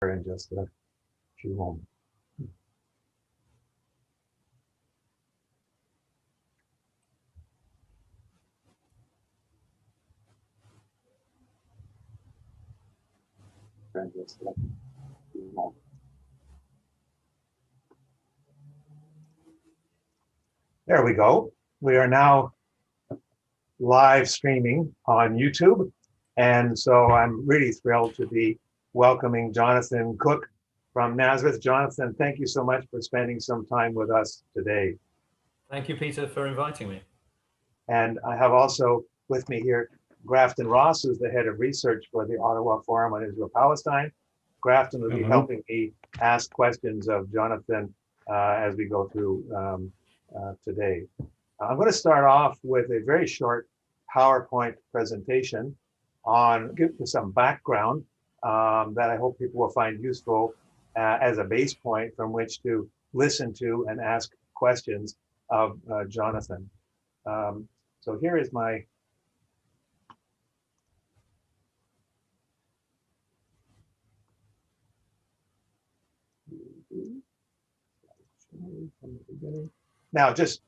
in just a few moments. There we go. We are now live streaming on YouTube. And so I'm really thrilled to be welcoming Jonathan Cook from Nazareth. Jonathan, thank you so much for spending some time with us today. Thank you, Peter, for inviting me. And I have also with me here Grafton Ross, who's the head of research for the Ottawa Forum on Israel-Palestine. Grafton will be helping me ask questions of Jonathan as we go through today. I'm going to start off with a very short PowerPoint presentation on give some background that I hope people will find useful as a base point from which to listen to and ask questions of Jonathan. So here is my now just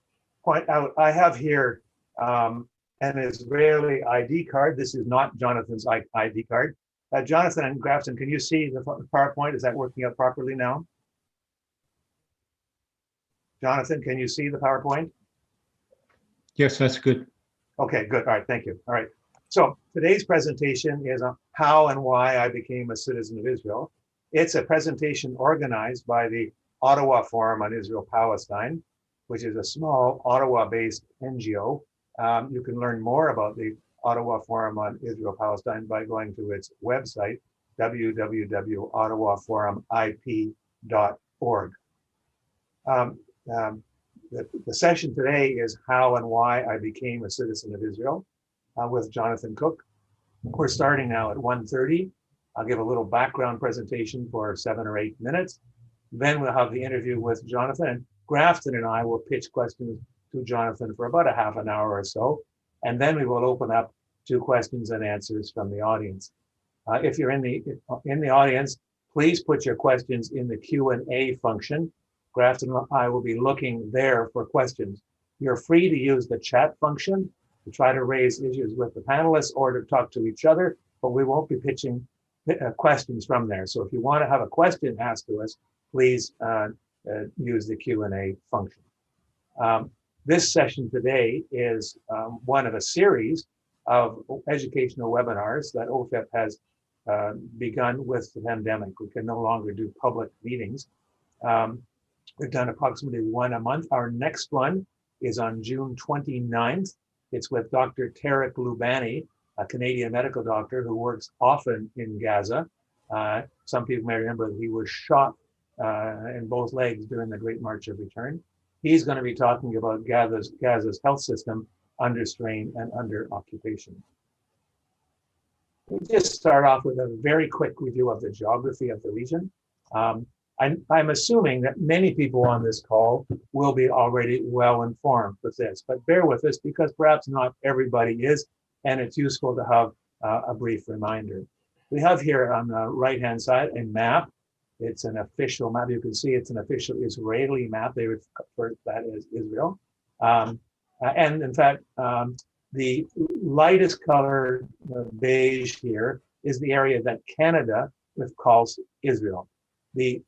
point out I have here an Israeli ID card. This is not Jonathan's ID card. Jonathan and Grafton, can you see the PowerPoint? Is that working out properly now? Jonathan, can you see the PowerPoint? Yes, that's good. Okay, good. All right, thank you. All right. So today's presentation is on how and why I became a citizen of Israel. It's a presentation organized by the Ottawa Forum on Israel-Palestine, which is a small Ottawa-based NGO. You can learn more about the Ottawa Forum on Israel-Palestine by going to its website, www.ottawaforumip.org. The session today is how and why I became a citizen of Israel with Jonathan Cook. We're starting now at 1:30. I'll give a little background presentation for 7 or 8 minutes. Then we'll have the interview with Jonathan, and Grafton and I will pitch questions to Jonathan for about a half an hour or so. And then we will open up to questions and answers from the audience. If you're in the audience, please put your questions in the Q&A function. Grafton and I will be looking there for questions. You're free to use the chat function to try to raise issues with the panelists or to talk to each other, but we won't be pitching questions from there. So if you want to have a question asked to us, please use the Q&A function. This session today is one of a series of educational webinars that OFIP has begun with the pandemic. We can no longer do public meetings. We've done approximately one a month. Our next one is on June 29th. It's with Dr. Tarek Loubani, a Canadian medical doctor who works often in Gaza. Some people may remember that he was shot in both legs during the Great March of Return. He's going to be talking about Gaza's health system under strain and under occupation. We'll just start off with a very quick review of the geography of the region. I'm assuming that many people on this call will be already well informed with this, but bear with us because perhaps not everybody is, and it's useful to have a brief reminder. We have here on the right-hand side a map. It's an official map. You can see it's an official Israeli map. They refer to that as Israel. And in fact, the lightest color, beige here, is the area that Canada calls Israel. The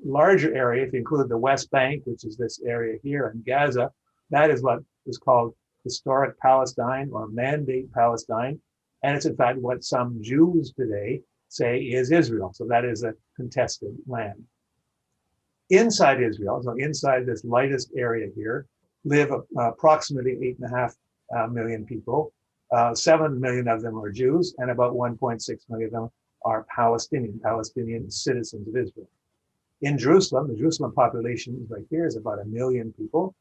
larger area, if you include the West Bank, which is this area here, and Gaza, that is what is called historic Palestine or Mandate Palestine. And it's in fact what some Jews today say is Israel. So that is a contested land. Inside Israel, so inside this lightest area here, live approximately 8.5 million people. 7 million of them are Jews, and about 1.6 million of them are Palestinian citizens of Israel. In Jerusalem, the Jerusalem population right here is about 1 million people.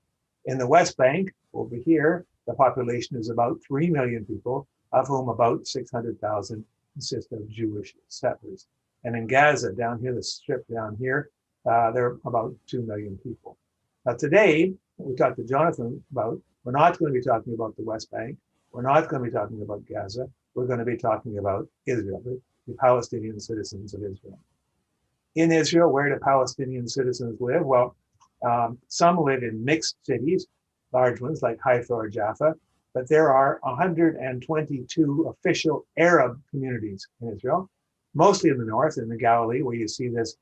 In the West Bank, over here, the population is about 3 million people, of whom about 600,000 consist of Jewish settlers. And in Gaza, down here, the strip down here, there are about 2 million people. Now today, we talked to Jonathan about, we're not going to be talking about the West Bank. We're not going to be talking about Gaza. We're going to be talking about Israel, the Palestinian citizens of Israel. In Israel, where do Palestinian citizens live? Well, some live in mixed cities, large ones like Haifa or Jaffa, but there are 122 official Arab communities in Israel, mostly in the north, in the Galilee, where you see this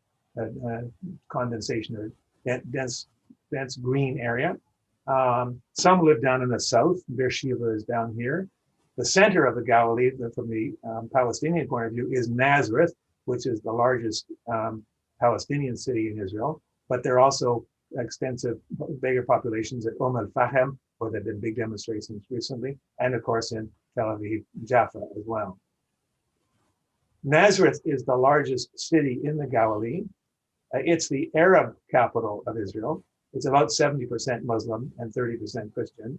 condensation or dense green area. Some live down in the south. Beersheba is down here. The center of the Galilee, from the Palestinian point of view, is Nazareth, which is the largest Palestinian city in Israel. But there are also extensive, bigger populations at al-Fahem, where there have been big demonstrations recently, and of course in Tel Aviv, Jaffa as well. Nazareth is the largest city in the Galilee. It's the Arab capital of Israel. It's about 70% Muslim and 30% Christian.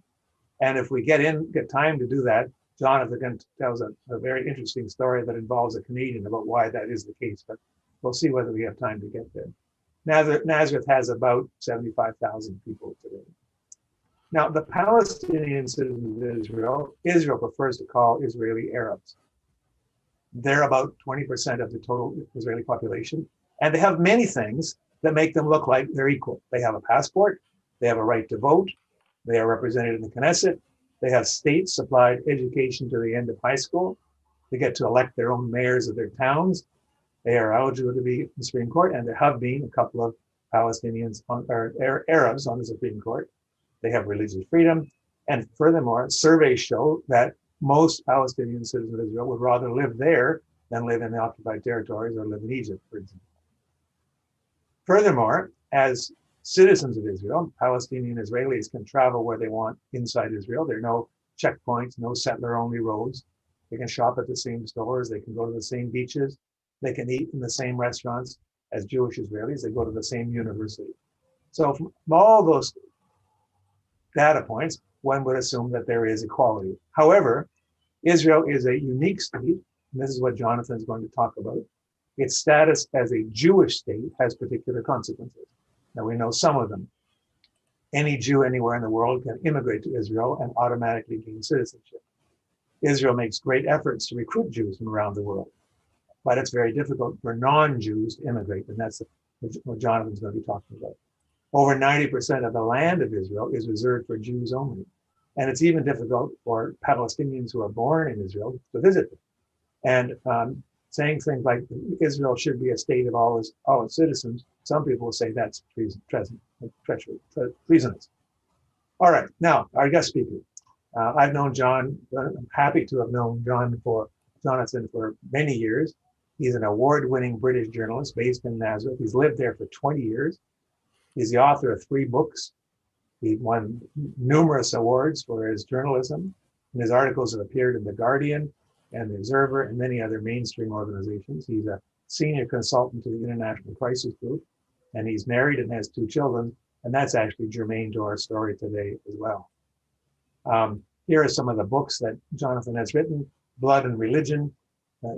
And if we get time to do that, Jonathan tells a very interesting story that involves a Canadian about why that is the case, but we'll see whether we have time to get there. Nazareth has about 75,000 people today. Now, the Palestinian citizens of Israel prefers to call Israeli Arabs. They're about 20% of the total Israeli population, and they have many things that make them look like they're equal. They have a passport, they have a right to vote, they are represented in the Knesset, they have state-supplied education to the end of high school, they get to elect their own mayors of their towns, they are eligible to be in the Supreme Court, and there have been a couple of Palestinians or Arabs on the Supreme Court. They have religious freedom, and furthermore, surveys show that most Palestinian citizens of Israel would rather live there than live in the occupied territories or live in Egypt, for example. Furthermore, as citizens of Israel, Palestinian Israelis can travel where they want inside Israel. There are no checkpoints, no settler-only roads. They can shop at the same stores. They can go to the same beaches. They can eat in the same restaurants as Jewish Israelis. They go to the same university. So from all those data points, one would assume that there is equality. However, Israel is a unique state, and this is what Jonathan is going to talk about. Its status as a Jewish state has particular consequences. Now, we know some of them. Any Jew anywhere in the world can immigrate to Israel and automatically gain citizenship. Israel makes great efforts to recruit Jews from around the world, but it's very difficult for non-Jews to immigrate, and that's what Jonathan's going to be talking about. Over 90% of the land of Israel is reserved for Jews only. And it's even difficult for Palestinians who are born in Israel to visit them. And saying things like Israel should be a state of all its citizens, some people will say that's treasonous. All right, now our guest speaker. I've known John, I'm happy to have known Jonathan for many years. He's an award-winning British journalist based in Nazareth. He's lived there for 20 years. He's the author of 3 books. He won numerous awards for his journalism, and his articles have appeared in The Guardian and The Observer and many other mainstream organizations. He's a senior consultant to the International Crisis Group, and he's married and has 2 children, and that's actually germane to our story today as well. Here are some of the books that Jonathan has written: Blood and Religion,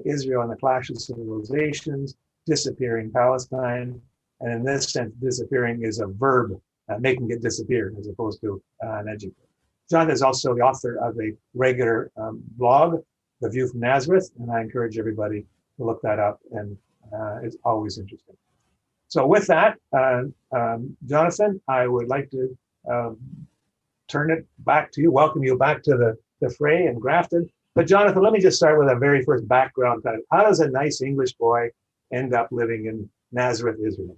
Israel and the Clash of Civilizations, Disappearing Palestine, and in this sense, disappearing is a verb, making it disappear as opposed to an adjective. John is also the author of a regular blog, The View from Nazareth, and I encourage everybody to look that up, and it's always interesting. So with that, Jonathan, I would like to turn it back to you, welcome you back to the fray in Grafton. But Jonathan, let me just start with a very first background. How does a nice English boy end up living in Nazareth, Israel?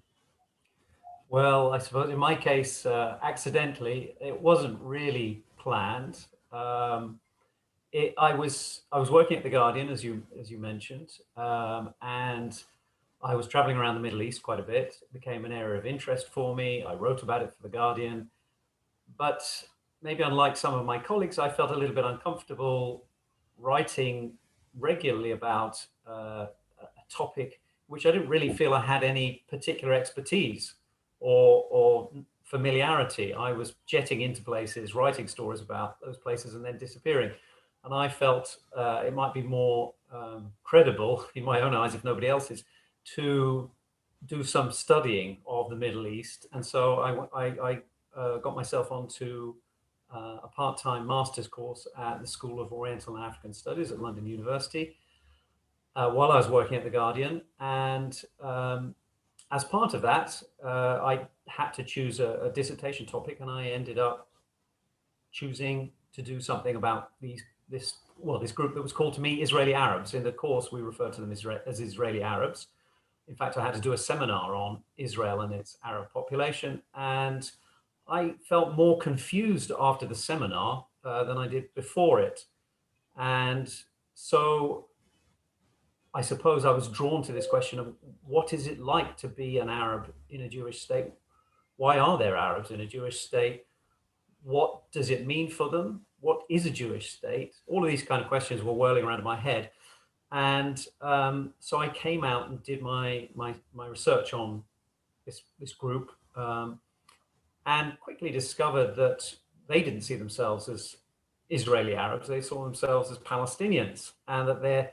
Well, I suppose in my case, accidentally, it wasn't really planned. I was working at The Guardian, as you mentioned, and I was traveling around the Middle East quite a bit. It became an area of interest for me. I wrote about it for The Guardian, but maybe unlike some of my colleagues, I felt a little bit uncomfortable writing regularly about a topic which I didn't really feel I had any particular expertise or familiarity. I was jetting into places, writing stories about those places, and then disappearing. And I felt it might be more credible in my own eyes, if nobody else's, to do some studying of the Middle East. And so I got myself onto a part-time master's course at the School of Oriental and African Studies at London University while I was working at The Guardian. And as part of that, I had to choose a dissertation topic, and I ended up choosing to do something about this group that was called to me Israeli Arabs. In the course, we refer to them as Israeli Arabs. In fact, I had to do a seminar on Israel and its Arab population, and I felt more confused after the seminar than I did before it. And so I suppose I was drawn to this question of what is it like to be an Arab in a Jewish state? Why are there Arabs in a Jewish state? What does it mean for them? What is a Jewish state? All of these kind of questions were whirling around in my head. And so I came out and did my research on this group, and quickly discovered that they didn't see themselves as Israeli Arabs. They saw themselves as Palestinians, and that their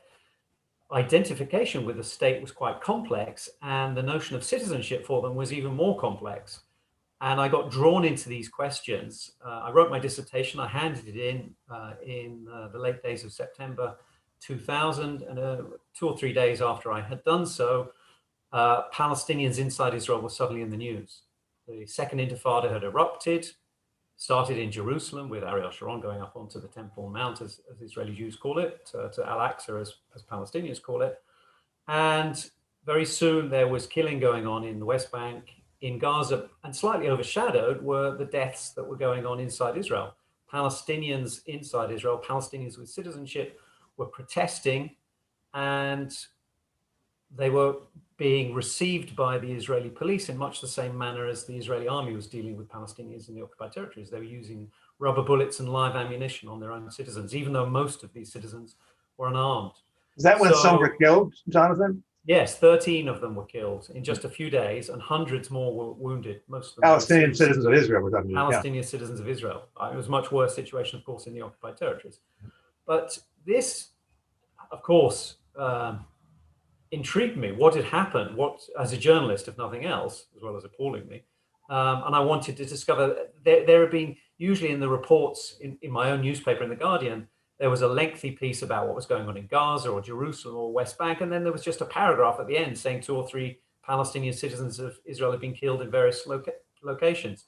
identification with the state was quite complex, and the notion of citizenship for them was even more complex. And I got drawn into these questions. I wrote my dissertation. I handed it in the late days of September 2000, and 2 or 3 days after I had done so, Palestinians inside Israel were suddenly in the news. The second Intifada had erupted, started in Jerusalem with Ariel Sharon going up onto the Temple Mount, as Israeli Jews call it, to Al-Aqsa as Palestinians call it. And very soon there was killing going on in the West Bank, in Gaza, and slightly overshadowed were the deaths that were going on inside Israel. Palestinians inside Israel, Palestinians with citizenship, were protesting, and they were being received by the Israeli police in much the same manner as the Israeli army was dealing with Palestinians in the occupied territories. They were using rubber bullets and live ammunition on their own citizens, even though most of these citizens were unarmed. Is that when some were killed, Jonathan? Yes, 13 of them were killed in just a few days, and hundreds more were wounded. Most of them Palestinian citizens of Israel, we're talking about. Palestinian citizens of Israel. It was a much worse situation, of course, in the occupied territories. But this, of course, intrigued me. What had happened? What, as a journalist, if nothing else, as well as appalling me, and I wanted to discover. There had been, usually in the reports in my own newspaper, in The Guardian, there was a lengthy piece about what was going on in Gaza or Jerusalem or West Bank, and then there was just a paragraph at the end saying 2 or 3 Palestinian citizens of Israel had been killed in various locations.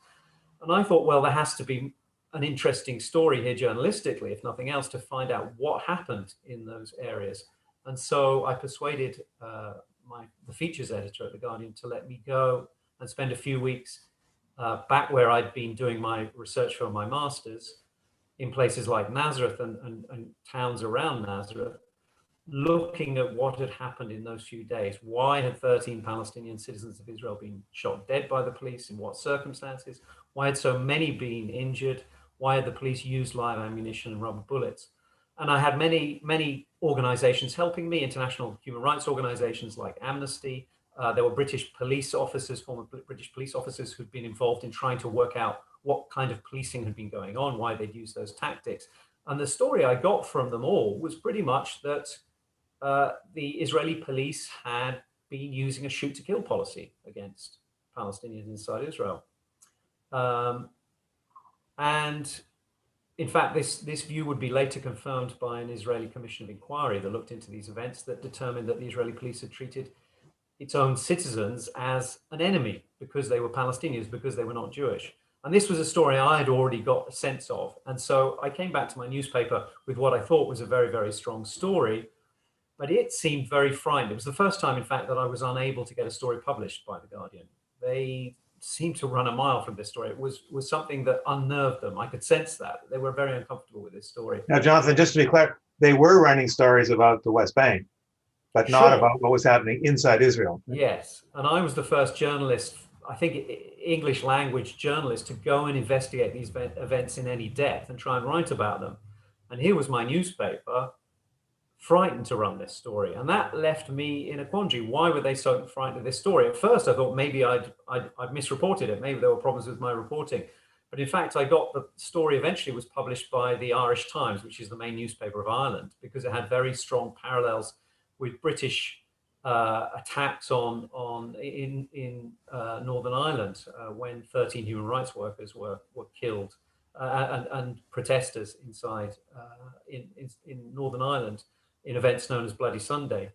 And I thought, well, there has to be an interesting story here journalistically, if nothing else, to find out what happened in those areas. And so I persuaded the features editor at The Guardian to let me go and spend a few weeks back where I'd been doing my research for my master's, in places like Nazareth and towns around Nazareth, looking at what had happened in those few days. Why had 13 Palestinian citizens of Israel been shot dead by the police? In what circumstances? Why had so many been injured? Why had the police used live ammunition and rubber bullets? And I had many organizations helping me, international human rights organizations like Amnesty. There were British police officers, former British police officers, who'd been involved in trying to work out what kind of policing had been going on, why they'd used those tactics. And the story I got from them all was pretty much that the Israeli police had been using a shoot to kill policy against Palestinians inside Israel. And in fact, this view would be later confirmed by an Israeli commission of inquiry that looked into these events, that determined that the Israeli police had treated its own citizens as an enemy because they were Palestinians, because they were not Jewish. And this was a story I had already got a sense of. And so I came back to my newspaper with what I thought was a very, very strong story, but it seemed very frightened. It was the first time, in fact, that I was unable to get a story published by The Guardian. They seemed to run a mile from this story. It was something that unnerved them. I could sense that. They were very uncomfortable with this story. Now, Jonathan, just to be clear, they were running stories about the West Bank, but not about what was happening inside Israel. Yes. And I was the first journalist, I think English language journalist, to go and investigate these events in any depth and try and write about them. And here was my newspaper, frightened to run this story. And that left me in a quandary. Why were they so frightened of this story? At first, I thought maybe I'd misreported it. Maybe there were problems with my reporting. But in fact, I got the story eventually was published by the Irish Times, which is the main newspaper of Ireland, because it had very strong parallels with British attacks in Northern Ireland when 13 human rights workers were killed and protesters inside in Northern Ireland in events known as Bloody Sunday.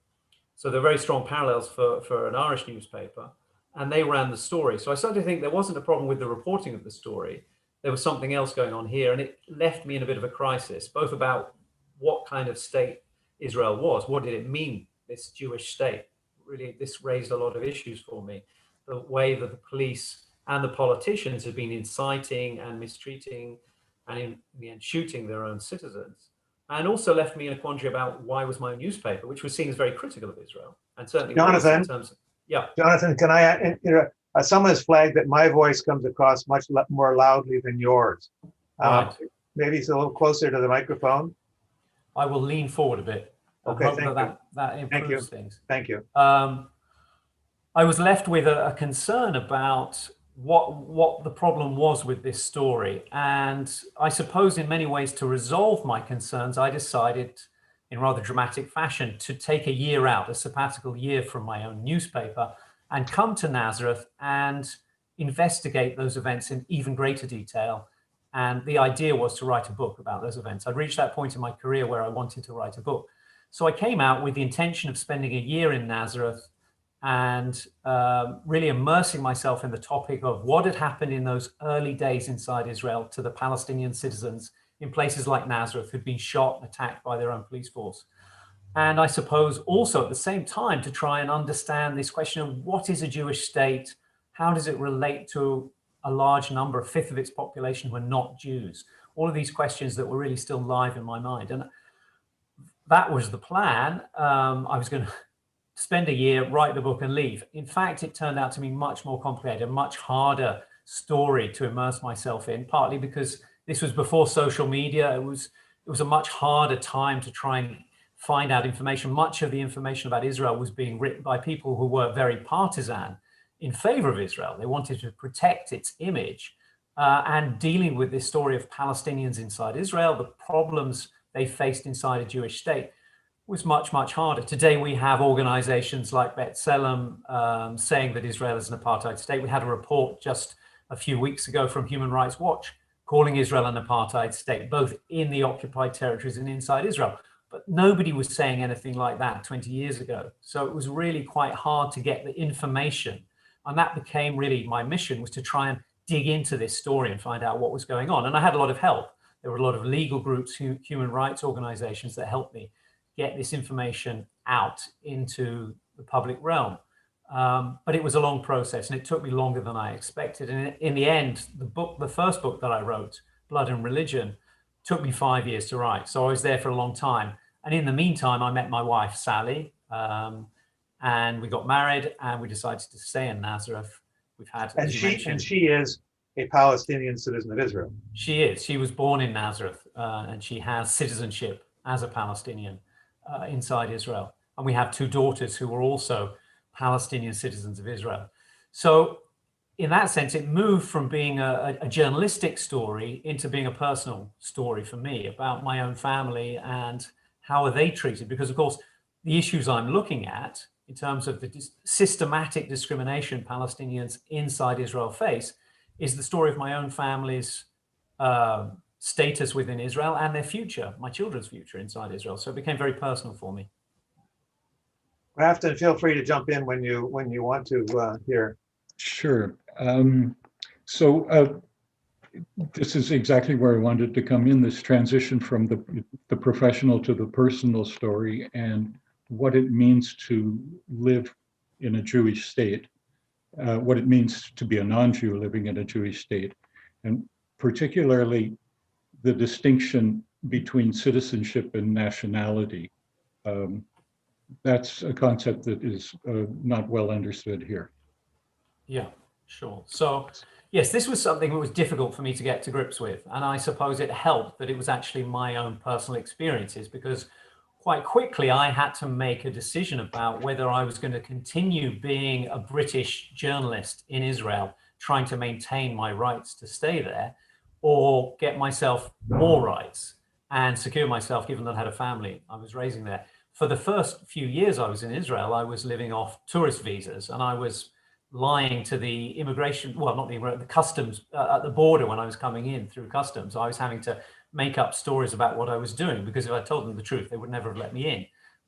So there are very strong parallels for an Irish newspaper. and they ran the story. So I started to think there wasn't a problem with the reporting of the story. There was something else going on here, and it left me in a bit of a crisis, both about what kind of state Israel was. What did it mean, this Jewish state? Really, this raised a lot of issues for me. The way that the police and the politicians had been inciting and mistreating and in the end shooting their own citizens. And also left me in a quandary about why was my newspaper, which was seen as very critical of Israel, and certainly Jonathan, was in terms of, yeah. Jonathan, can I, someone has flagged that my voice comes across much more loudly than yours. Right. Maybe it's a little closer to the microphone. I will lean forward a bit. Okay, thank you. That improves things. Thank you. I was left with a concern about what the problem was with this story. And I suppose in many ways to resolve my concerns, I decided in rather dramatic fashion to take a year out, a sabbatical year from my own newspaper, and come to Nazareth and investigate those events in even greater detail. And the idea was to write a book about those events. I'd reached that point in my career where I wanted to write a book. So I came out with the intention of spending a year in Nazareth and really immersing myself in the topic of what had happened in those early days inside Israel to the Palestinian citizens in places like Nazareth who'd been shot and attacked by their own police force. And I suppose also at the same time to try and understand this question of what is a Jewish state? How does it relate to a large number, a fifth of its population who are not Jews? All of these questions that were really still live in my mind. And that was the plan. I was going to spend a year, write the book and leave. In fact, it turned out to be much more complicated, a much harder story to immerse myself in, partly because this was before social media. It was a much harder time to try and find out information. Much of the information about Israel was being written by people who were very partisan in favor of Israel. They wanted to protect its image, and dealing with this story of Palestinians inside Israel, the problems they faced inside a Jewish state was much, much harder. Today, we have organizations like B'Tselem saying that Israel is an apartheid state. We had a report just a few weeks ago from Human Rights Watch calling Israel an apartheid state, both in the occupied territories and inside Israel. But nobody was saying anything like that 20 years ago. So it was really quite hard to get the information. And that became really my mission, was to try and dig into this story and find out what was going on. And I had a lot of help. There were a lot of legal groups, human rights organizations that helped me get this information out into the public realm. But it was a long process and it took me longer than I expected. And in the end, the first book that I wrote, Blood and Religion, took me 5 years to write. So I was there for a long time. And in the meantime, I met my wife, Sally, and we got married and we decided to stay in Nazareth. We've had, and she is a Palestinian citizen of Israel. She is. She was born in Nazareth, and she has citizenship as a Palestinian inside Israel. And we have two daughters who were also Palestinian citizens of Israel. So in that sense, it moved from being a journalistic story into being a personal story for me about my own family and how are they treated. Because of course, the issues I'm looking at in terms of the systematic discrimination Palestinians inside Israel face is the story of my own family's status within Israel and their future, my children's future inside Israel. So it became very personal for me. Grafton, feel free to jump in when you want to here. Sure. This is exactly where I wanted to come in, this transition from the professional to the personal story and what it means to live in a Jewish state, what it means to be a non-Jew living in a Jewish state, and particularly the distinction between citizenship and nationality. That's a concept that is not well understood here. Yeah, sure. So yes, this was something that was difficult for me to get to grips with. And I suppose it helped that it was actually my own personal experiences, because quite quickly I had to make a decision about whether I was going to continue being a British journalist in Israel, trying to maintain my rights to stay there, or get myself more rights and secure myself, given that I had a family I was raising there. For the first few years I was in Israel, I was living off tourist visas, and I was lying to the immigration, well, not the customs at the border when I was coming in through customs. I was having to make up stories about what I was doing, because if I told them the truth, they would never have let me in.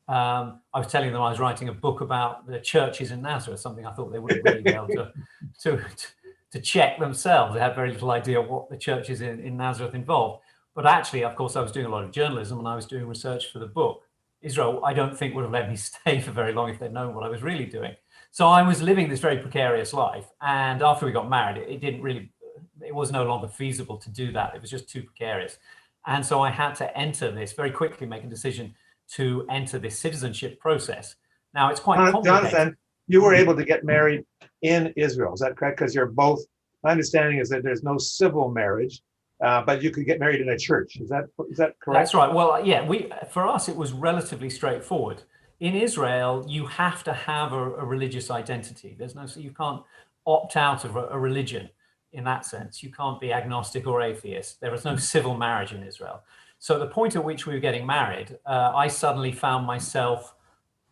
I was telling them I was writing a book about the churches in Nazareth, something I thought they wouldn't really be able to check themselves. They had very little idea what the churches in Nazareth involved. But actually, of course, I was doing a lot of journalism and I was doing research for the book. Israel, I don't think would have let me stay for very long if they'd known what I was really doing. So I was living this very precarious life. And after we got married, it was no longer feasible to do that. It was just too precarious. And so I had to enter this very quickly, make a decision to enter this citizenship process. Now, it's quite complicated. Jonathan, you were able to get married in Israel. Is that correct? Because you're both, my understanding is that there's no civil marriage, but you could get married in a church. Is that correct? That's right. Well, yeah, for us, it was relatively straightforward. In Israel, you have to have a religious identity. You can't opt out of a religion in that sense. You can't be agnostic or atheist. There is no civil marriage in Israel. So at the point at which we were getting married, I suddenly found myself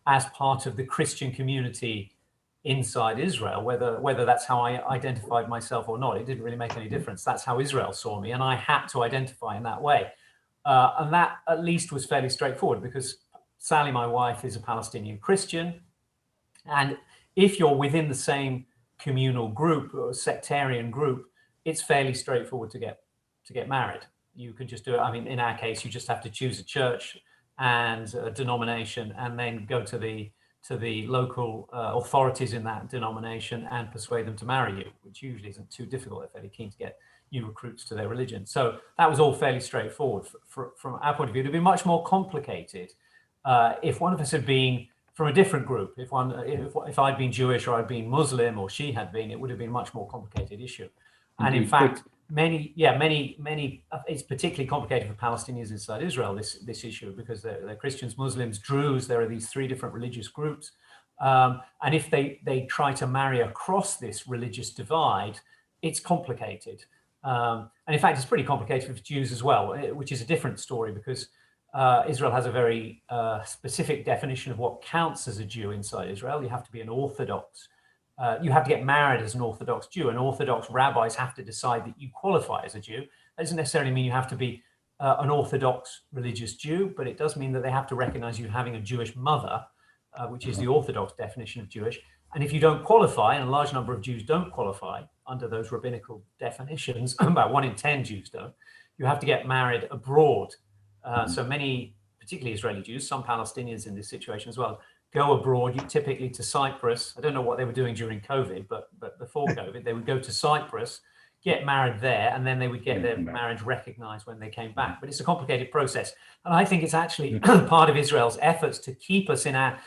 as part of the Christian community inside Israel, whether that's how I identified myself or not. It didn't really make any difference. That's how Israel saw me, and I had to identify in that way. And that at least was fairly straightforward because Sally, my wife, is a Palestinian Christian. And if you're within the same communal group or sectarian group, it's fairly straightforward to get married. You can just do it. I mean, in our case, you just have to choose a church and a denomination and then go to the local authorities in that denomination and persuade them to marry you, which usually isn't too difficult if they're keen to get new recruits to their religion. So that was all fairly straightforward. From our point of view, it would be much more complicated if one of us had been from a different group. If I'd been Jewish or I'd been Muslim or she had been, it would have been a much more complicated issue. And in fact, many, it's particularly complicated for Palestinians inside Israel, this issue, because they're Christians, Muslims, Druze. There are these three different religious groups. And if they try to marry across this religious divide, it's complicated. And in fact, it's pretty complicated for Jews as well, which is a different story because Israel has a very specific definition of what counts as a Jew inside Israel. You have to be an Orthodox. You have to get married as an Orthodox Jew, and Orthodox rabbis have to decide that you qualify as a Jew. That doesn't necessarily mean you have to be an Orthodox religious Jew, but it does mean that they have to recognize you having a Jewish mother, which is the Orthodox definition of Jewish. And if you don't qualify, and a large number of Jews don't qualify under those rabbinical definitions, about 1 in 10 Jews don't, you have to get married abroad. So many, particularly Israeli Jews, some Palestinians in this situation as well, go abroad, typically to Cyprus. I don't know what they were doing during COVID, but before COVID, they would go to Cyprus, get married there, and then they would get their marriage recognized when they came back. But it's a complicated process. And I think it's actually part of Israel's efforts to keep us in our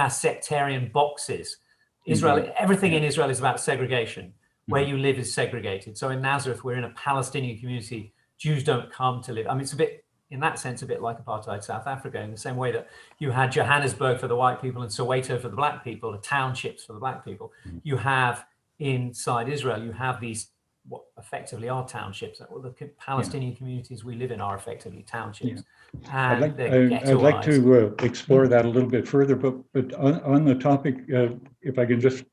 sectarian boxes. Everything in Israel is about segregation. Where you live is segregated. So in Nazareth, we're in a Palestinian community. Jews don't come to live. I mean, it's a bit, in that sense, a bit like apartheid South Africa, in the same way that you had Johannesburg for the white people and Soweto for the black people, the townships for the black people. You have inside Israel, you have these what effectively are townships. Well, the Palestinian communities we live in are effectively townships. And I'd like to explore that a little bit further, but on the topic, if I can just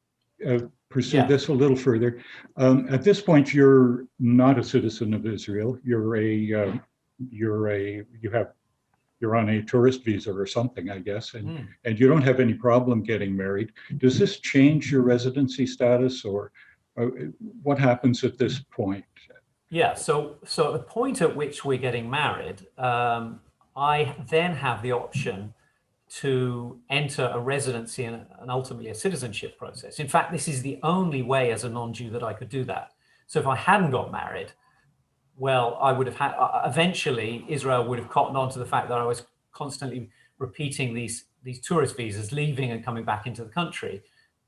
pursue this a little further. At this point, you're not a citizen of Israel. You're on a tourist visa or something, I guess, and you don't have any problem getting married. Does this change your residency status, or what happens at this point? Yeah, so at the point at which we're getting married, I then have the option to enter a residency and ultimately a citizenship process. In fact, this is the only way as a non-Jew that I could do that. So if I hadn't got married, well, I would have had, eventually Israel would have cottoned on to the fact that I was constantly repeating these tourist visas, leaving and coming back into the country.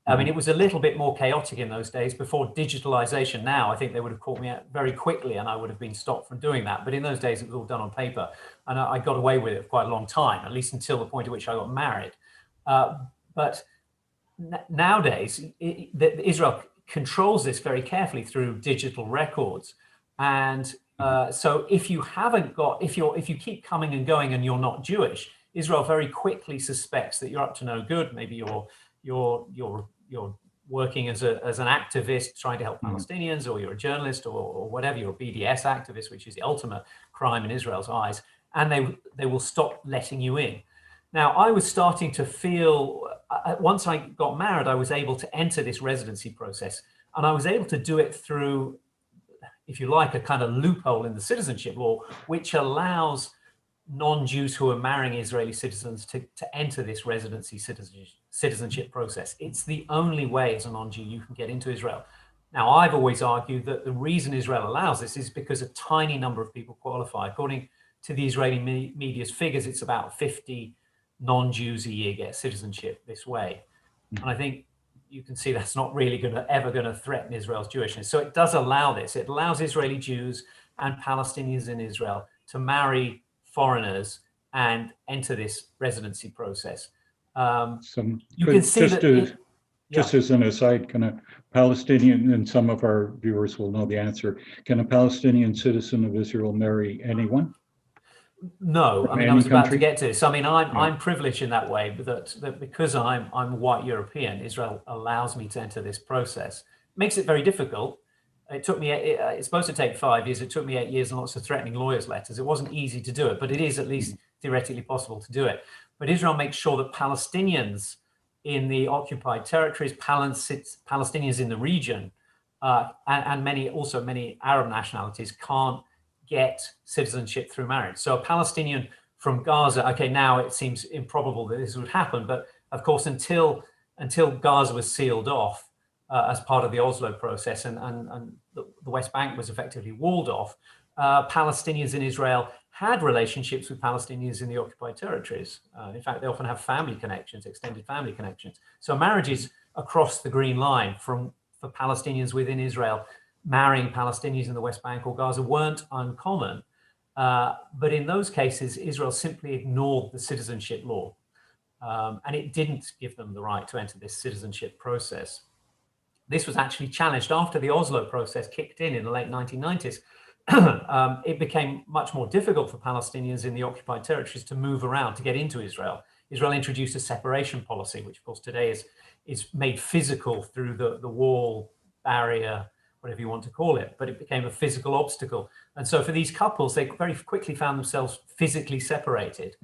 I mean, it was a little bit more chaotic in those days before digitalization. Now, I think they would have caught me out very quickly and I would have been stopped from doing that. But in those days, it was all done on paper. And I got away with it for quite a long time, at least until the point at which I got married. But nowadays, Israel controls this very carefully through digital records. And so if you haven't got, if you keep coming and going and you're not Jewish, Israel very quickly suspects that you're up to no good. Maybe you're working as an activist trying to help Palestinians, or you're a journalist or whatever, you're a BDS activist, which is the ultimate crime in Israel's eyes, and they will stop letting you in. Now, I was starting to feel, once I got married, I was able to enter this residency process, and I was able to do it through, if you like, a kind of loophole in the citizenship law, which allows non-Jews who are marrying Israeli citizens to enter this residency citizenship process. It's the only way as a non-Jew you can get into Israel. Now, I've always argued that the reason Israel allows this is because a tiny number of people qualify. According to the Israeli media's figures, it's about 50 non-Jews a year get citizenship this way. And I think you can see that's not really ever going to threaten Israel's Jewishness. So it does allow this. It allows Israeli Jews and Palestinians in Israel to marry foreigners and enter this residency process. You can see that just as an aside, can a Palestinian, and some of our viewers will know the answer, can a Palestinian citizen of Israel marry anyone? No, I mean, I was about to get to this. I mean, I'm privileged in that way, but that because I'm white European, Israel allows me to enter this process. It makes it very difficult. It took me, it's supposed to take 5 years. It took me 8 years and lots of threatening lawyers' letters. It wasn't easy to do it, but it is at least theoretically possible to do it. But Israel makes sure that Palestinians in the occupied territories, Palestinians in the region, and many Arab nationalities can't get citizenship through marriage. So a Palestinian from Gaza, okay, now it seems improbable that this would happen, but of course, until Gaza was sealed off as part of the Oslo process and the West Bank was effectively walled off, Palestinians in Israel had relationships with Palestinians in the occupied territories. In fact, they often have family connections, extended family connections. So marriages across the Green Line for Palestinians within Israel marrying Palestinians in the West Bank or Gaza weren't uncommon. But in those cases, Israel simply ignored the citizenship law. And it didn't give them the right to enter this citizenship process. This was actually challenged after the Oslo process kicked in the late 1990s. It became much more difficult for Palestinians in the occupied territories to move around, to get into Israel. Israel introduced a separation policy, which of course today is made physical through the wall, barrier, whatever you want to call it, but it became a physical obstacle. And so for these couples, they very quickly found themselves physically separated,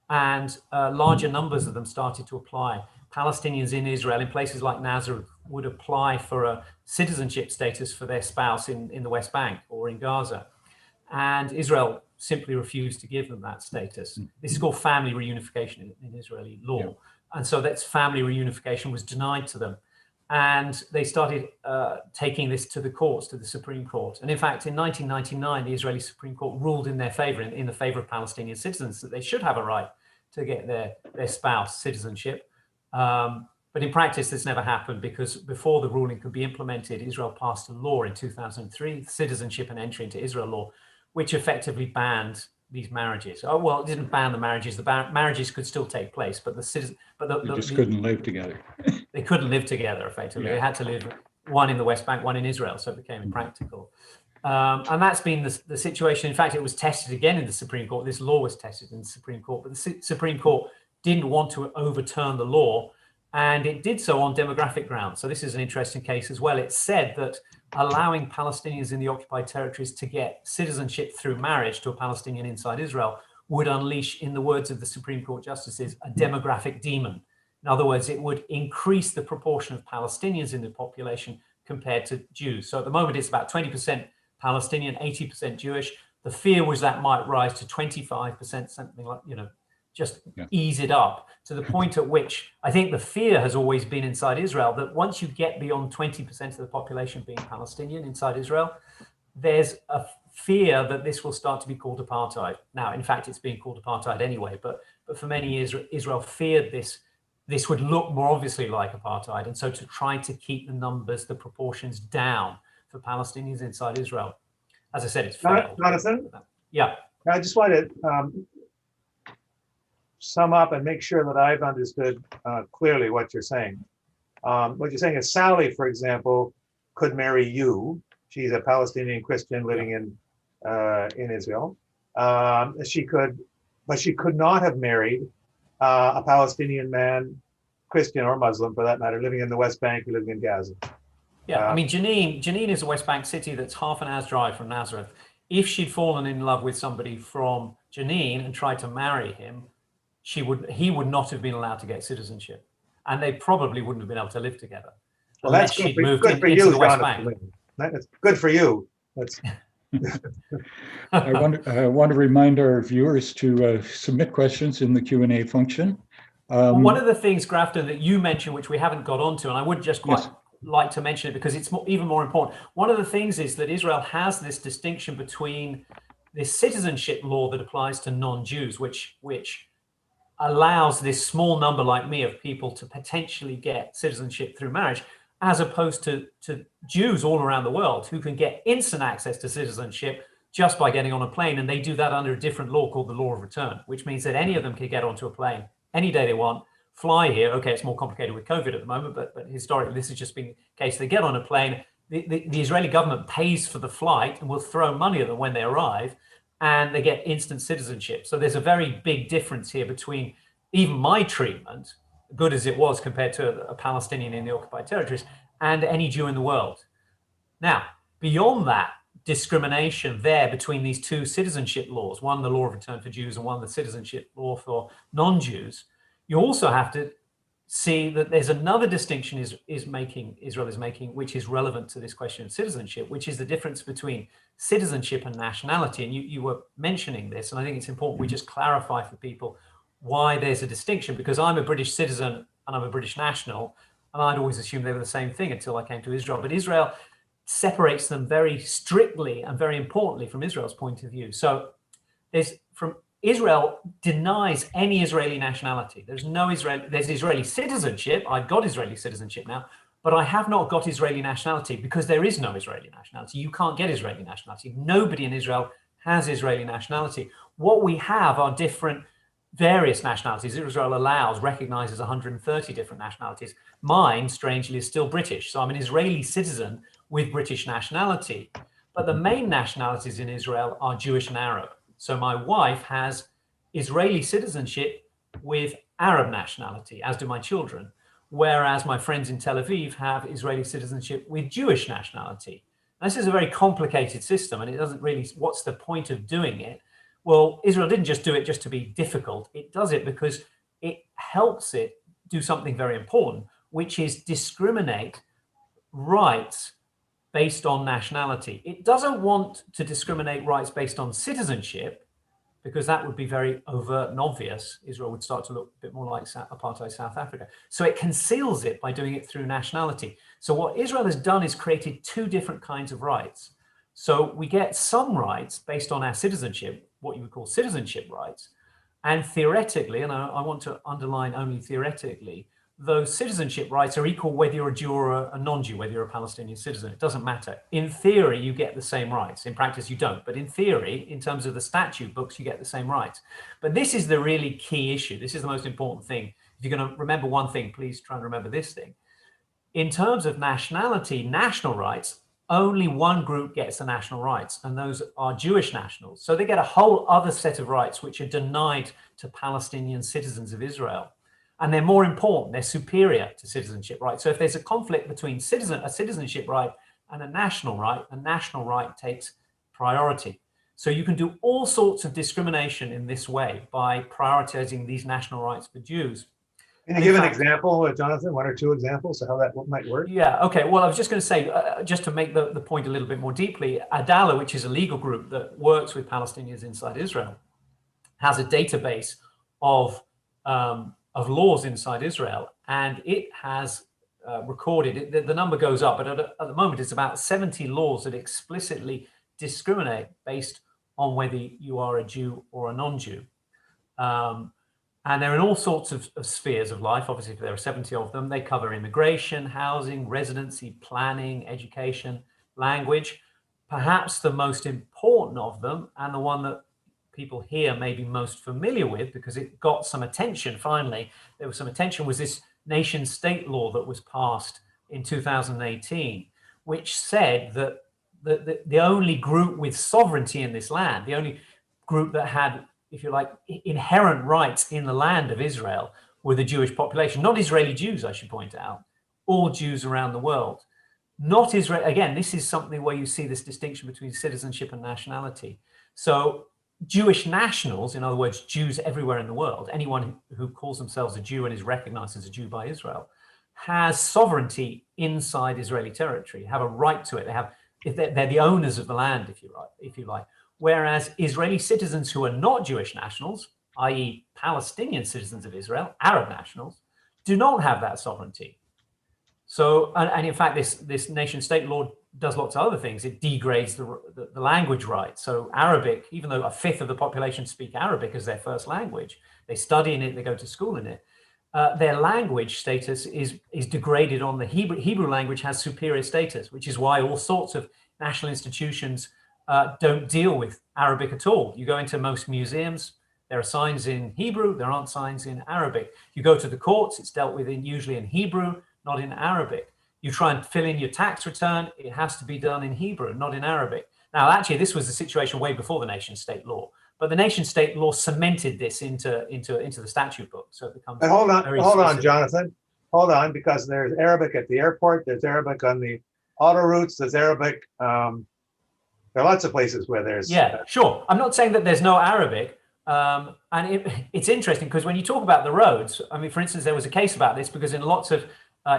and larger numbers of them started to apply. Palestinians in Israel, in places like Nazareth, would apply for a citizenship status for their spouse in the West Bank or in Gaza. And Israel simply refused to give them that status. This is called family reunification in Israeli law. Yeah. And so that family reunification was denied to them. And they started taking this to the courts, to the Supreme Court. And in fact, in 1999, the Israeli Supreme Court ruled in their favor, in the favor of Palestinian citizens, that they should have a right to get their spouse citizenship. But in practice, this never happened because before the ruling could be implemented, Israel passed a law in 2003, Citizenship and Entry into Israel law, which effectively banned these marriages. Oh, well, it didn't ban the marriages. The marriages could still take place, but they just couldn't live together. They couldn't live together, effectively. Yeah. They had to live one in the West Bank, one in Israel, so it became impractical. And that's been the situation. In fact, it was tested again in the Supreme Court. This law was tested in the Supreme Court, but the Supreme Court didn't want to overturn the law, and it did so on demographic grounds. So this is an interesting case as well. It said that allowing Palestinians in the occupied territories to get citizenship through marriage to a Palestinian inside Israel would unleash, in the words of the Supreme Court justices, a demographic demon. In other words, it would increase the proportion of Palestinians in the population compared to Jews. So at the moment, it's about 20% Palestinian, 80% Jewish. The fear was that might rise to 25%, something like, just ease it up to the point at which I think the fear has always been inside Israel that once you get beyond 20% of the population being Palestinian inside Israel, there's a fear that this will start to be called apartheid. Now, in fact, it's being called apartheid anyway, but for many years, Israel feared this would look more obviously like apartheid. And so to try to keep the numbers, the proportions down for Palestinians inside Israel, as I said, it's failed. Jonathan? Yeah. I just want to sum up and make sure that I've understood clearly what you're saying. What you're saying is Sally, for example, could marry you. She's a Palestinian Christian living in Israel. She could not have married a Palestinian man, Christian or Muslim for that matter, living in the West Bank or living in Gaza. Yeah, I mean, Jenin is a West Bank city that's half an hour's drive from Nazareth. If she'd fallen in love with somebody from Jenin and tried to marry him, he would not have been allowed to get citizenship, and they probably wouldn't have been able to live together Well, unless that's she'd moved good for into you, the West Bank. Jonathan. That's good for you. That's I want to remind our viewers to submit questions in the Q&A function. Well, one of the things, Grafton, that you mentioned, which we haven't got onto, and I would just quite Yes. like to mention it because it's even more important. One of the things is that Israel has this distinction between this citizenship law that applies to non-Jews, which allows this small number like me of people to potentially get citizenship through marriage, as opposed to Jews all around the world who can get instant access to citizenship just by getting on a plane. And they do that under a different law called the law of return, which means that any of them can get onto a plane any day they want, fly here. Okay, it's more complicated with COVID at the moment, but historically this has just been the case. They get on a plane, the Israeli government pays for the flight and will throw money at them when they arrive, and they get instant citizenship. So there's a very big difference here between even my treatment, good as it was compared to a Palestinian in the occupied territories, and any Jew in the world. Now, beyond that discrimination there between these two citizenship laws, one the law of return for Jews and one the citizenship law for non-Jews, you also have to see that there's another distinction Israel is making, which is relevant to this question of citizenship, which is the difference between citizenship and nationality. And you were mentioning this, and I think it's important we just clarify for people why there's a distinction, because I'm a British citizen and I'm a British national, and I'd always assumed they were the same thing until I came to Israel. But Israel separates them very strictly and very importantly from Israel's point of view. So Israel denies any Israeli nationality. There's Israeli citizenship. I've got Israeli citizenship now, but I have not got Israeli nationality because there is no Israeli nationality. You can't get Israeli nationality. Nobody in Israel has Israeli nationality. What we have are various nationalities. Israel recognizes 130 different nationalities. Mine, strangely, is still British. So I'm an Israeli citizen with British nationality. But the main nationalities in Israel are Jewish and Arab. So my wife has Israeli citizenship with Arab nationality, as do my children, whereas my friends in Tel Aviv have Israeli citizenship with Jewish nationality. And this is a very complicated system, and it doesn't really, what's the point of doing it? Well, Israel didn't just do it just to be difficult. It does it because it helps it do something very important, which is discriminate rights based on nationality. It doesn't want to discriminate rights based on citizenship, because that would be very overt and obvious. Israel would start to look a bit more like apartheid South Africa. So it conceals it by doing it through nationality. So what Israel has done is created two different kinds of rights. So we get some rights based on our citizenship, what you would call citizenship rights. And theoretically, and I want to underline only theoretically, those citizenship rights are equal whether you're a Jew or a non-Jew, whether you're a Palestinian citizen. It doesn't matter. In theory, you get the same rights. In practice, you don't. But in theory, in terms of the statute books, you get the same rights. But this is the really key issue. This is the most important thing. If you're going to remember one thing, please try and remember this thing. In terms of nationality, national rights, only one group gets the national rights, and those are Jewish nationals. So they get a whole other set of rights which are denied to Palestinian citizens of Israel. And they're more important, they're superior to citizenship rights. So if there's a conflict between a citizenship right and a national right takes priority. So you can do all sorts of discrimination in this way by prioritizing these national rights for Jews. Can you give an example, Jonathan, one or two examples of how that might work? Yeah, okay. Well, I was just going to say, just to make the point a little bit more deeply, Adala, which is a legal group that works with Palestinians inside Israel, has a database of laws inside Israel, and it has recorded, the number goes up, but at the moment it's about 70 laws that explicitly discriminate based on whether you are a Jew or a non-Jew. And they're in all sorts of spheres of life. Obviously, if there are 70 of them, they cover immigration, housing, residency, planning, education, language. Perhaps the most important of them, and the one that people here may be most familiar with because it got some attention finally, there was some attention, was this nation state law that was passed in 2018, which said that the only group with sovereignty in this land, the only group that had, if you like, inherent rights in the land of Israel were the Jewish population, not Israeli Jews, I should point out, all Jews around the world. Not Israel, again, this is something where you see this distinction between citizenship and nationality. So Jewish nationals, in other words, Jews everywhere in the world, anyone who calls themselves a Jew and is recognized as a Jew by Israel, has sovereignty inside Israeli territory, have a right to it. They have, if they're the owners of the land, if you like. Whereas Israeli citizens who are not Jewish nationals, i.e. Palestinian citizens of Israel, Arab nationals, do not have that sovereignty. So, and in fact, this nation state law does lots of other things. It degrades the language rights. So Arabic, even though a fifth of the population speak Arabic as their first language, they study in it, they go to school in it, their language status is degraded on the Hebrew language has superior status, which is why all sorts of national institutions don't deal with Arabic at all. You go into most museums, there are signs in Hebrew, there aren't signs in Arabic. You go to the courts, it's dealt with usually in Hebrew, not in Arabic. You try and fill in your tax return, it has to be done in Hebrew, not in Arabic. Now, actually, this was the situation way before the nation state law, but the nation state law cemented this into the statute book. So it becomes. But hold on, Jonathan. Hold on, because there's Arabic at the airport, there's Arabic on the auto routes, there's Arabic. There are lots of places where there's. Yeah, sure. I'm not saying that there's no Arabic. And it's interesting because when you talk about the roads, I mean, for instance, there was a case about this because in lots of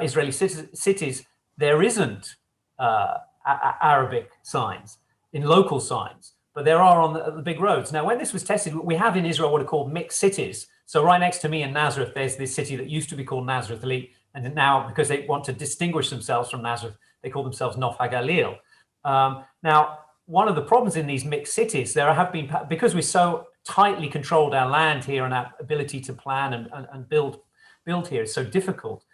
Israeli cities, there isn't Arabic signs in local signs, but there are on the big roads. Now, when this was tested, we have in Israel what are called mixed cities. So right next to me in Nazareth, there's this city that used to be called Nazareth, and now because they want to distinguish themselves from Nazareth, they call themselves Nof HaGalil. Now, one of the problems in these mixed cities, there have been, because we so tightly controlled our land here and our ability to plan and build here is so difficult,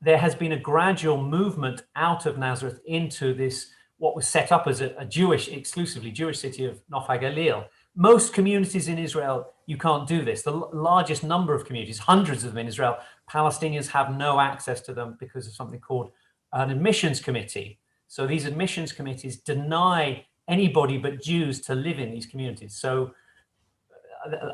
there has been a gradual movement out of Nazareth into this, what was set up as a exclusively Jewish city of Nof HaGalil. Most communities in Israel, you can't do this. The largest number of communities, hundreds of them in Israel, Palestinians have no access to them because of something called an admissions committee. So these admissions committees deny anybody but Jews to live in these communities. So,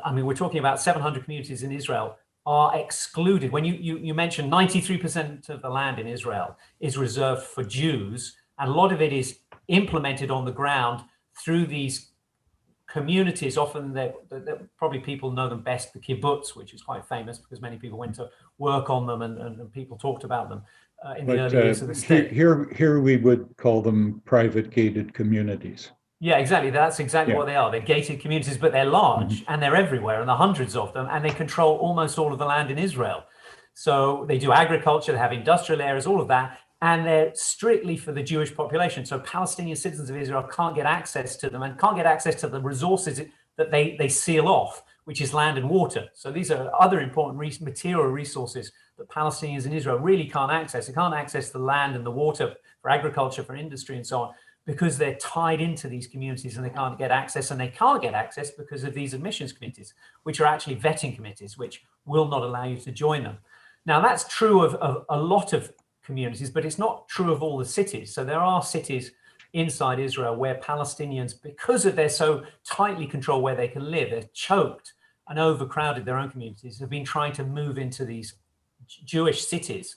I mean, we're talking about 700 communities in Israel are excluded. When you mentioned 93% of the land in Israel is reserved for Jews, and a lot of it is implemented on the ground through these communities. Often they're probably people know them best, the kibbutz, which is quite famous because many people went to work on them and people talked about them in the early years of the state. Here we would call them private gated communities. Yeah, exactly. That's exactly what they are. They're gated communities, but they're large and they're everywhere, and there are hundreds of them, and they control almost all of the land in Israel. So they do agriculture, they have industrial areas, all of that, and they're strictly for the Jewish population. So Palestinian citizens of Israel can't get access to them and can't get access to the resources that they seal off, which is land and water. So these are other important material resources that Palestinians in Israel really can't access. They can't access the land and the water for agriculture, for industry, and so on, because they're tied into these communities and they can't get access, and they can't get access because of these admissions committees, which are actually vetting committees, which will not allow you to join them. Now, that's true of a lot of communities, but it's not true of all the cities. So there are cities inside Israel where Palestinians, because of they're so tightly controlled where they can live, they're choked and overcrowded their own communities, have been trying to move into these Jewish cities.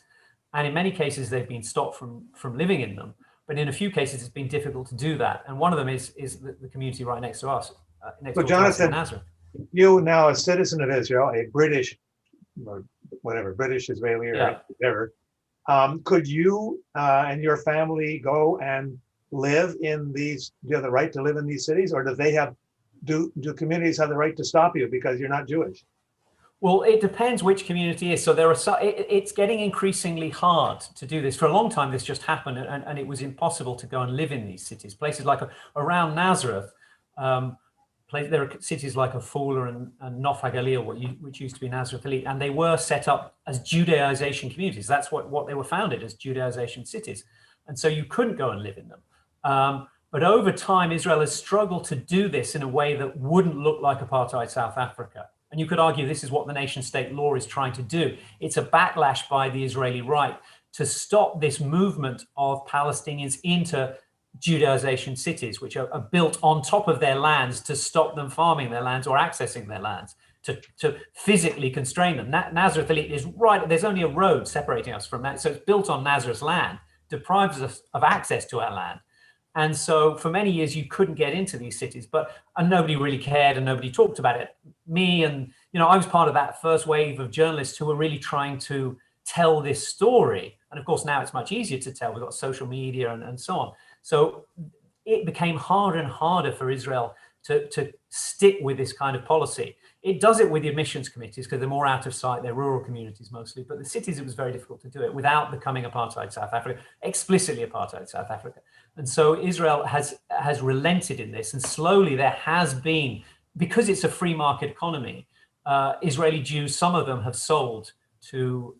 And in many cases, they've been stopped from living in them. But in a few cases, it's been difficult to do that. And one of them is the community right next to us. So Jonathan, you now a citizen of Israel, a British, or whatever, British, Israeli, or whatever, could you and your family go and live in these, do you have the right to live in these cities, or do communities have the right to stop you because you're not Jewish? Well, it depends which community is. So there are it's getting increasingly hard to do this. For a long time, this just happened, and it was impossible to go and live in these cities. Places like around Nazareth, there are cities like Afula and Nof HaGalil, which used to be Nazareth Elite, and they were set up as Judaization communities. That's what they were founded as, Judaization cities. And so you couldn't go and live in them. But over time, Israel has struggled to do this in a way that wouldn't look like apartheid South Africa. And you could argue this is what the nation state law is trying to do. It's a backlash by the Israeli right to stop this movement of Palestinians into Judaization cities, which are built on top of their lands to stop them farming their lands or accessing their lands, to physically constrain them. Nazareth Elite is right, there's only a road separating us from that. So it's built on Nazareth's land, deprives us of access to our land. And so for many years, you couldn't get into these cities, and nobody really cared and nobody talked about it. Me and, I was part of that first wave of journalists who were really trying to tell this story. And of course, now it's much easier to tell. We've got social media and so on. So it became harder and harder for Israel to stick with this kind of policy. It does it with the admissions committees because they're more out of sight. They're rural communities mostly, but the cities, it was very difficult to do it without becoming apartheid South Africa, explicitly apartheid South Africa. And so Israel has relented in this, and slowly there has been, because it's a free market economy, Israeli Jews, some of them have sold to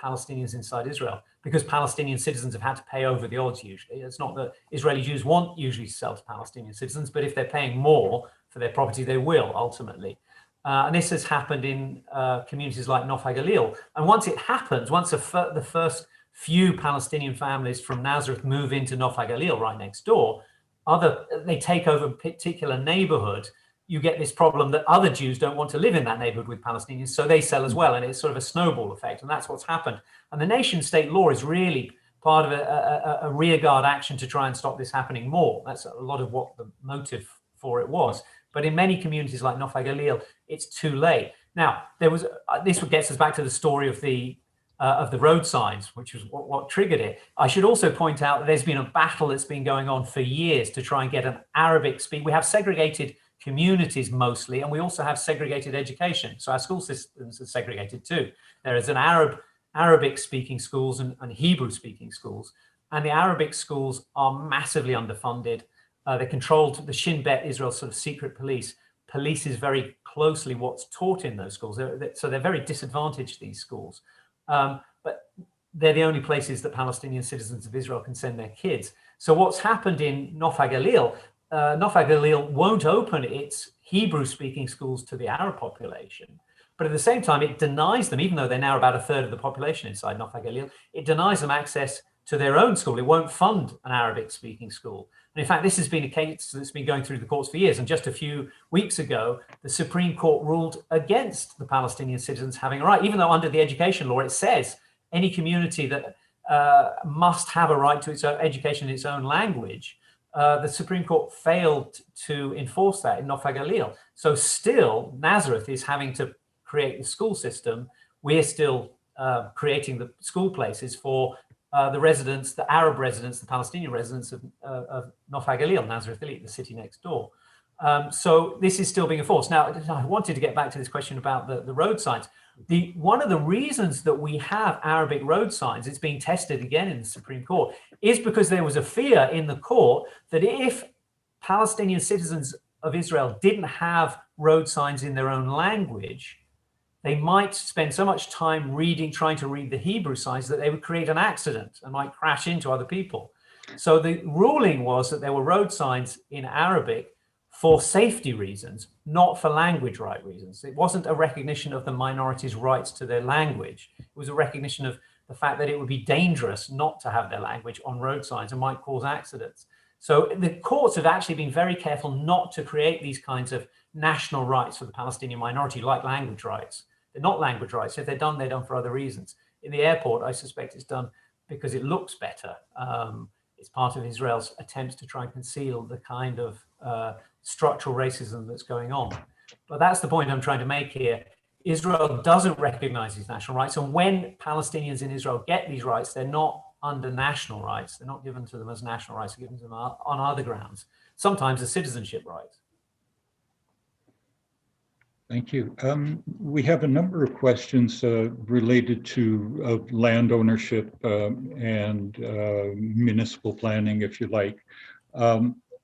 Palestinians inside Israel, because Palestinian citizens have had to pay over the odds usually. It's not that Israeli Jews want usually to sell to Palestinian citizens, but if they're paying more for their property, they will ultimately. And this has happened in communities like Nof HaGalil. And once it happens, once the first few Palestinian families from Nazareth move into Nof HaGalil right next door, they take over a particular neighborhood, you get this problem that other Jews don't want to live in that neighborhood with Palestinians, so they sell as well. And it's sort of a snowball effect. And that's what's happened. And the nation state law is really part of a rearguard action to try and stop this happening more. That's a lot of what the motive for it was. But in many communities like Nof HaGalil, it's too late. Now, this gets us back to the story of the road signs, which was what triggered it. I should also point out that there's been a battle that's been going on for years to try and get an Arabic speak. We have segregated communities mostly, and we also have segregated education. So our school systems are segregated too. There is an Arabic speaking schools and Hebrew speaking schools, and the Arabic schools are massively underfunded. They're controlled, the Shin Bet, Israel's sort of secret police, polices very closely what's taught in those schools. So they're very disadvantaged, these schools. But they're the only places that Palestinian citizens of Israel can send their kids. So what's happened in Nof HaGalil, Nof HaGalil won't open its Hebrew-speaking schools to the Arab population. But at the same time, it denies them, even though they're now about a third of the population inside Nof HaGalil, it denies them access to their own school. It won't fund an Arabic-speaking school. And in fact, this has been a case that's been going through the courts for years. And just a few weeks ago, the Supreme Court ruled against the Palestinian citizens having a right, even though under the education law, it says any community that must have a right to its own education in its own language. The Supreme Court failed to enforce that in Nof HaGalil. So still, Nazareth is having to create the school system. We're still creating the school places for the residents, the Arab residents, the Palestinian residents of Nof HaGalil, Nazareth Elite, the city next door. So this is still being enforced. Now, I wanted to get back to this question about the road signs. One of the reasons that we have Arabic road signs, it's being tested again in the Supreme Court, is because there was a fear in the court that if Palestinian citizens of Israel didn't have road signs in their own language, they might spend so much time trying to read the Hebrew signs that they would create an accident and might crash into other people. So the ruling was that there were road signs in Arabic for safety reasons, not for language right reasons. It wasn't a recognition of the minorities' rights to their language. It was a recognition of the fact that it would be dangerous not to have their language on road signs and might cause accidents. So the courts have actually been very careful not to create these kinds of national rights for the Palestinian minority, like language rights. They're not language rights. If they're done for other reasons. In the airport, I suspect it's done because it looks better. It's part of Israel's attempts to try and conceal the kind of structural racism that's going on. But that's the point I'm trying to make here. Israel doesn't recognize these national rights. And when Palestinians in Israel get these rights, they're not under national rights. They're not given to them as national rights. They're given to them on other grounds, sometimes as citizenship rights. Thank you. We have a number of questions related to land ownership and municipal planning, if you like.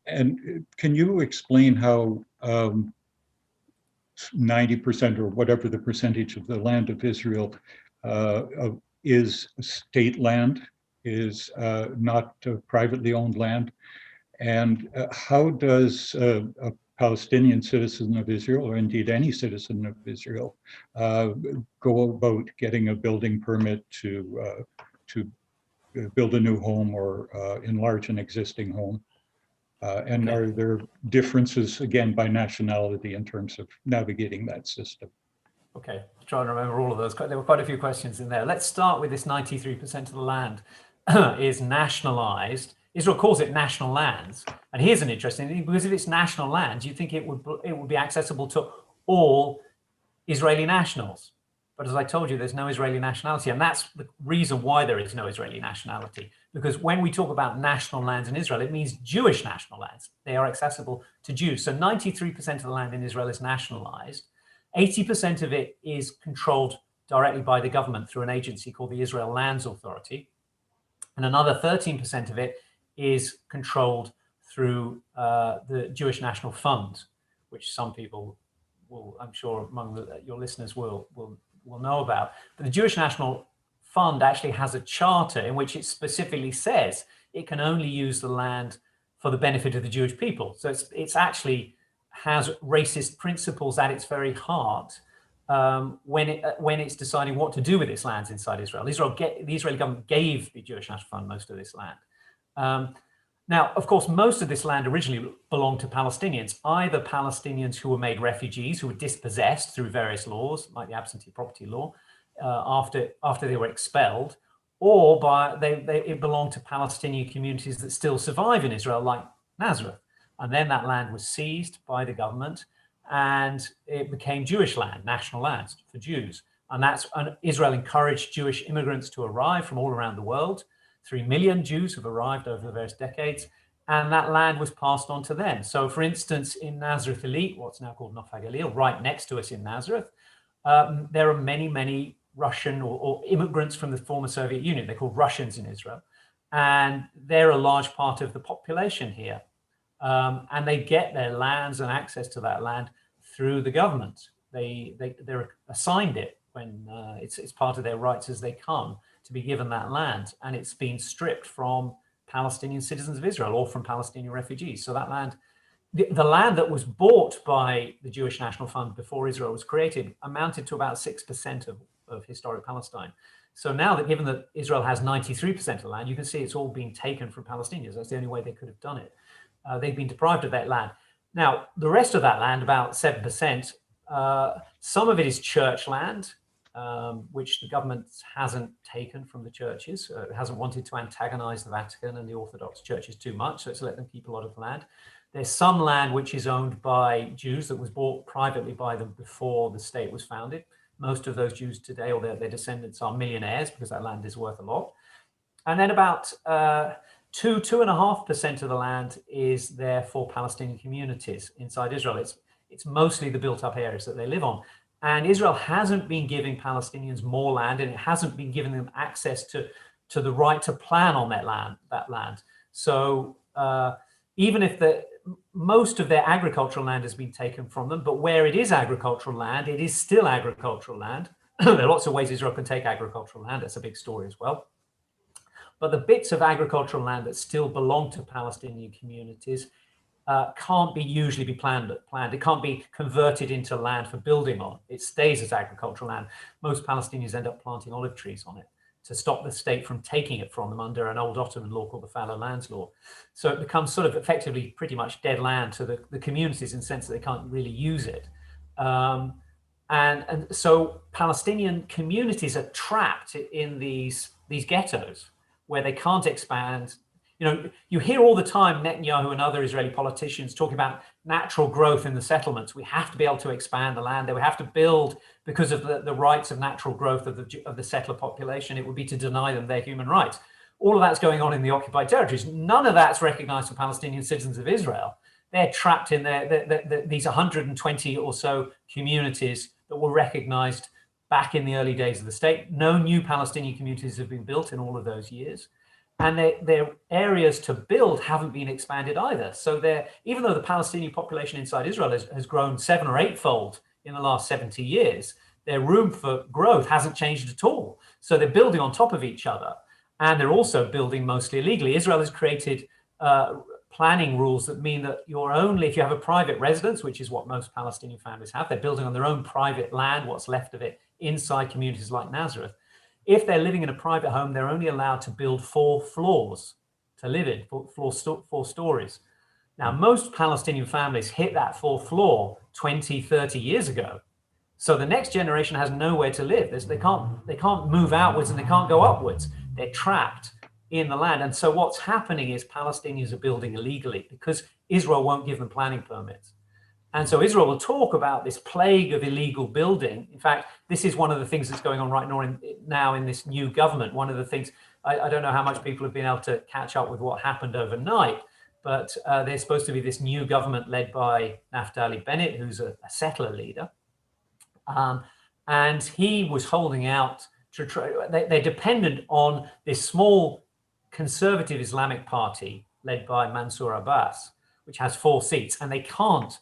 And can you explain how 90% or whatever the percentage of the land of Israel is state land, is not privately owned land? And how does a Palestinian citizen of Israel, or indeed any citizen of Israel, go about getting a building permit to build a new home or enlarge an existing home? And are there differences, again, by nationality in terms of navigating that system? Okay, I'm trying to remember all of those. There were quite a few questions in there. Let's start with this 93% of the land is nationalized Israel calls it national lands. And here's an interesting thing, because if it's national lands, you think it would be accessible to all Israeli nationals. But as I told you, there's no Israeli nationality. And that's the reason why there is no Israeli nationality. Because when we talk about national lands in Israel, it means Jewish national lands. They are accessible to Jews. So 93% of the land in Israel is nationalized. 80% of it is controlled directly by the government through an agency called the Israel Lands Authority. And another 13% of it is controlled through the Jewish National Fund, which some people will, I'm sure among your listeners will know about. But the Jewish National Fund actually has a charter in which it specifically says it can only use the land for the benefit of the Jewish people. So it's actually has racist principles at its very heart when it's deciding what to do with its lands inside Israel. The Israeli government gave the Jewish National Fund most of this land. Now, of course, most of this land originally belonged to Palestinians, either Palestinians who were made refugees, who were dispossessed through various laws, like the absentee property law, after they were expelled, or it belonged to Palestinian communities that still survive in Israel, like Nazareth. And then that land was seized by the government and it became Jewish land, national lands for Jews. And Israel encouraged Jewish immigrants to arrive from all around the world. 3 million Jews have arrived over the various decades, and that land was passed on to them. So for instance, in Nazareth Elite, what's now called Naf HaGalil, right next to us in Nazareth, there are many, many Russian or immigrants from the former Soviet Union. They're called Russians in Israel. And they're a large part of the population here. And they get their lands and access to that land through the government. They're assigned it when it's part of their rights as they come to be given that land. And it's been stripped from Palestinian citizens of Israel or from Palestinian refugees. So that land, the land that was bought by the Jewish National Fund before Israel was created amounted to about 6% of historic Palestine. So now that given that Israel has 93% of the land, you can see it's all being taken from Palestinians. That's the only way they could have done it. They've been deprived of that land. Now, the rest of that land, about 7%, some of it is church land, which the government hasn't taken from the churches. It hasn't wanted to antagonize the Vatican and the Orthodox churches too much, so it's let them keep a lot of land. There's some land which is owned by Jews that was bought privately by them before the state was founded. Most of those Jews today, or their descendants, are millionaires because that land is worth a lot. And then about 2.5% of the land is there for Palestinian communities inside Israel. It's mostly the built-up areas that they live on. And Israel hasn't been giving Palestinians more land, and it hasn't been giving them access to the right to plan on that land. So even if most of their agricultural land has been taken from them, but where it is agricultural land, it is still agricultural land. There are lots of ways Israel can take agricultural land. That's a big story as well. But the bits of agricultural land that still belong to Palestinian communities can't usually be planned. It can't be converted into land for building on. It stays as agricultural land. Most Palestinians end up planting olive trees on it to stop the state from taking it from them under an old Ottoman law called the fallow lands law. So it becomes sort of effectively pretty much dead land to the communities in the sense that they can't really use it. And so Palestinian communities are trapped in these ghettos where they can't expand. You know, you hear all the time Netanyahu and other Israeli politicians talking about natural growth in the settlements. We have to be able to expand the land. They would have to build because of the rights of natural growth of the settler population. It would be to deny them their human rights. All of that's going on in the occupied territories. None of that's recognized for Palestinian citizens of Israel. They're trapped in these 120 or so communities that were recognized back in the early days of the state. No new Palestinian communities have been built in all of those years. And their areas to build haven't been expanded either. So even though the Palestinian population inside Israel has grown 7 or 8-fold in the last 70 years, their room for growth hasn't changed at all. So they're building on top of each other. And they're also building mostly illegally. Israel has created planning rules that mean that if you have a private residence, which is what most Palestinian families have, they're building on their own private land, what's left of it, inside communities like Nazareth. If they're living in a private home, they're only allowed to build 4 floors to live in, 4 stories. Now, most Palestinian families hit that 4th floor 20, 30 years ago. So the next generation has nowhere to live. They can't move outwards and they can't go upwards. They're trapped in the land. And so what's happening is Palestinians are building illegally because Israel won't give them planning permits. And so Israel will talk about this plague of illegal building. In fact, this is one of the things that's going on right now in this new government. One of the things, I don't know how much people have been able to catch up with what happened overnight, but there's supposed to be this new government led by Naftali Bennett, who's a settler leader. And he was holding out to try, they're dependent on this small conservative Islamic party led by Mansour Abbas, which has 4 seats, and they can't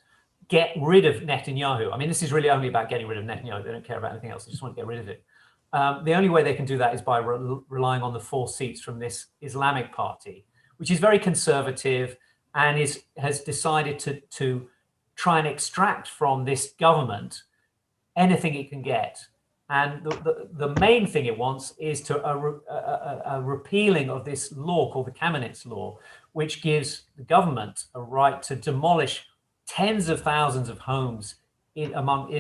get rid of Netanyahu. I mean, this is really only about getting rid of Netanyahu. They don't care about anything else. They just want to get rid of it. The only way they can do that is by relying on the 4 seats from this Islamic party, which is very conservative and has decided to try and extract from this government anything it can get. And the main thing it wants is a repealing of this law called the Kamenetz Law, which gives the government a right to demolish tens of thousands of homes in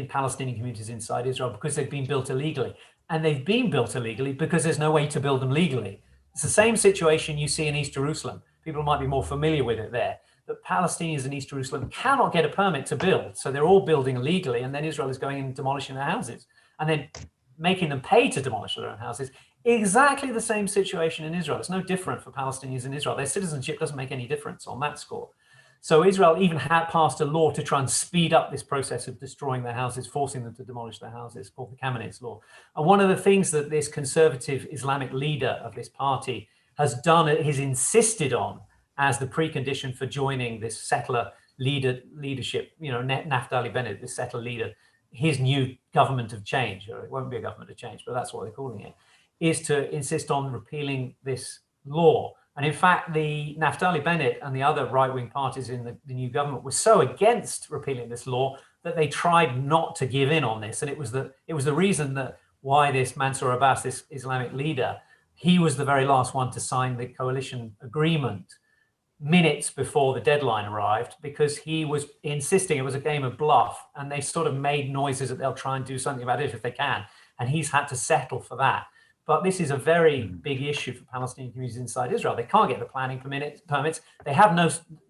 Palestinian communities inside Israel because they've been built illegally. And they've been built illegally because there's no way to build them legally. It's the same situation you see in East Jerusalem. People might be more familiar with it there. That Palestinians in East Jerusalem cannot get a permit to build. So they're all building illegally, and then Israel is going and demolishing their houses and then making them pay to demolish their own houses. Exactly the same situation in Israel. It's no different for Palestinians in Israel. Their citizenship doesn't make any difference on that score. So Israel even had passed a law to try and speed up this process of destroying their houses, forcing them to demolish their houses, called the Kamenetz Law. And one of the things that this conservative Islamic leader of this party has done, he's insisted on as the precondition for joining this settler leadership, Naftali Bennett, this settler leader, his new government of change, or it won't be a government of change, but that's what they're calling it, is to insist on repealing this law. And in fact, the Naftali Bennett and the other right-wing parties in the new government were so against repealing this law that they tried not to give in on this. And it was the reason that why this Mansour Abbas, this Islamic leader, he was the very last one to sign the coalition agreement minutes before the deadline arrived, because he was insisting it was a game of bluff, and they sort of made noises that they'll try and do something about it if they can. And he's had to settle for that. But this is a very big issue for Palestinian communities inside Israel. They can't get the planning permits. They have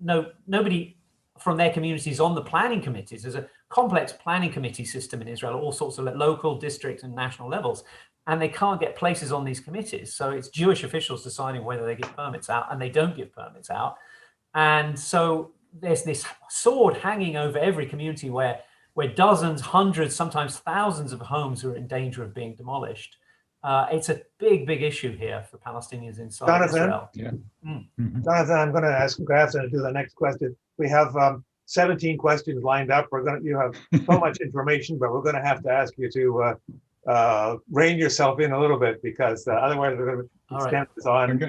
nobody from their communities on the planning committees. There's a complex planning committee system in Israel at all sorts of local, district, and national levels. And they can't get places on these committees. So it's Jewish officials deciding whether they give permits out, and they don't give permits out. And so there's this sword hanging over every community where dozens, hundreds, sometimes thousands of homes are in danger of being demolished. It's a big, big issue here for Palestinians inside Israel. Yeah. Jonathan, I'm going to ask Grafton to do the next question. We have 17 questions lined up. You have so much information, but we're going to have to ask you to rein yourself in a little bit, because otherwise we're going to extend this on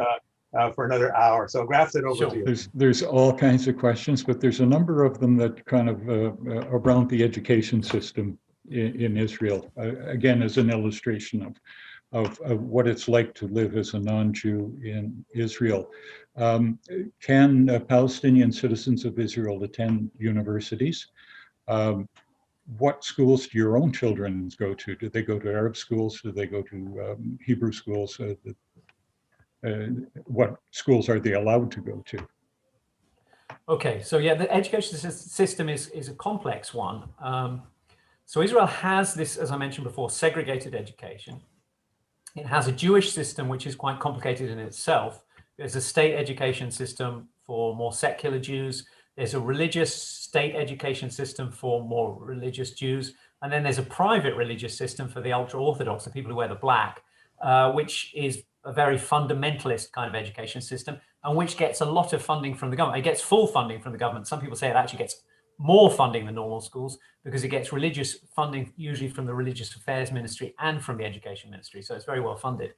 for another hour. So Grafton, over to you. There's all kinds of questions, but there's a number of them that kind of around the education system in Israel, again, as an illustration of what it's like to live as a non-Jew in Israel. Can Palestinian citizens of Israel attend universities? What schools do your own children go to? Do they go to Arab schools? Do they go to Hebrew schools? What schools are they allowed to go to? Okay, so yeah, the education system is a complex one. So Israel has this, as I mentioned before, segregated education. It has a Jewish system, which is quite complicated in itself. There's a state education system for more secular Jews. There's a religious state education system for more religious Jews. And then there's a private religious system for the ultra-Orthodox, the people who wear the black, which is a very fundamentalist kind of education system, and which gets a lot of funding from the government. It gets full funding from the government. Some people say it actually gets more funding than normal schools, because it gets religious funding, usually from the Religious Affairs Ministry and from the Education Ministry. So it's very well funded.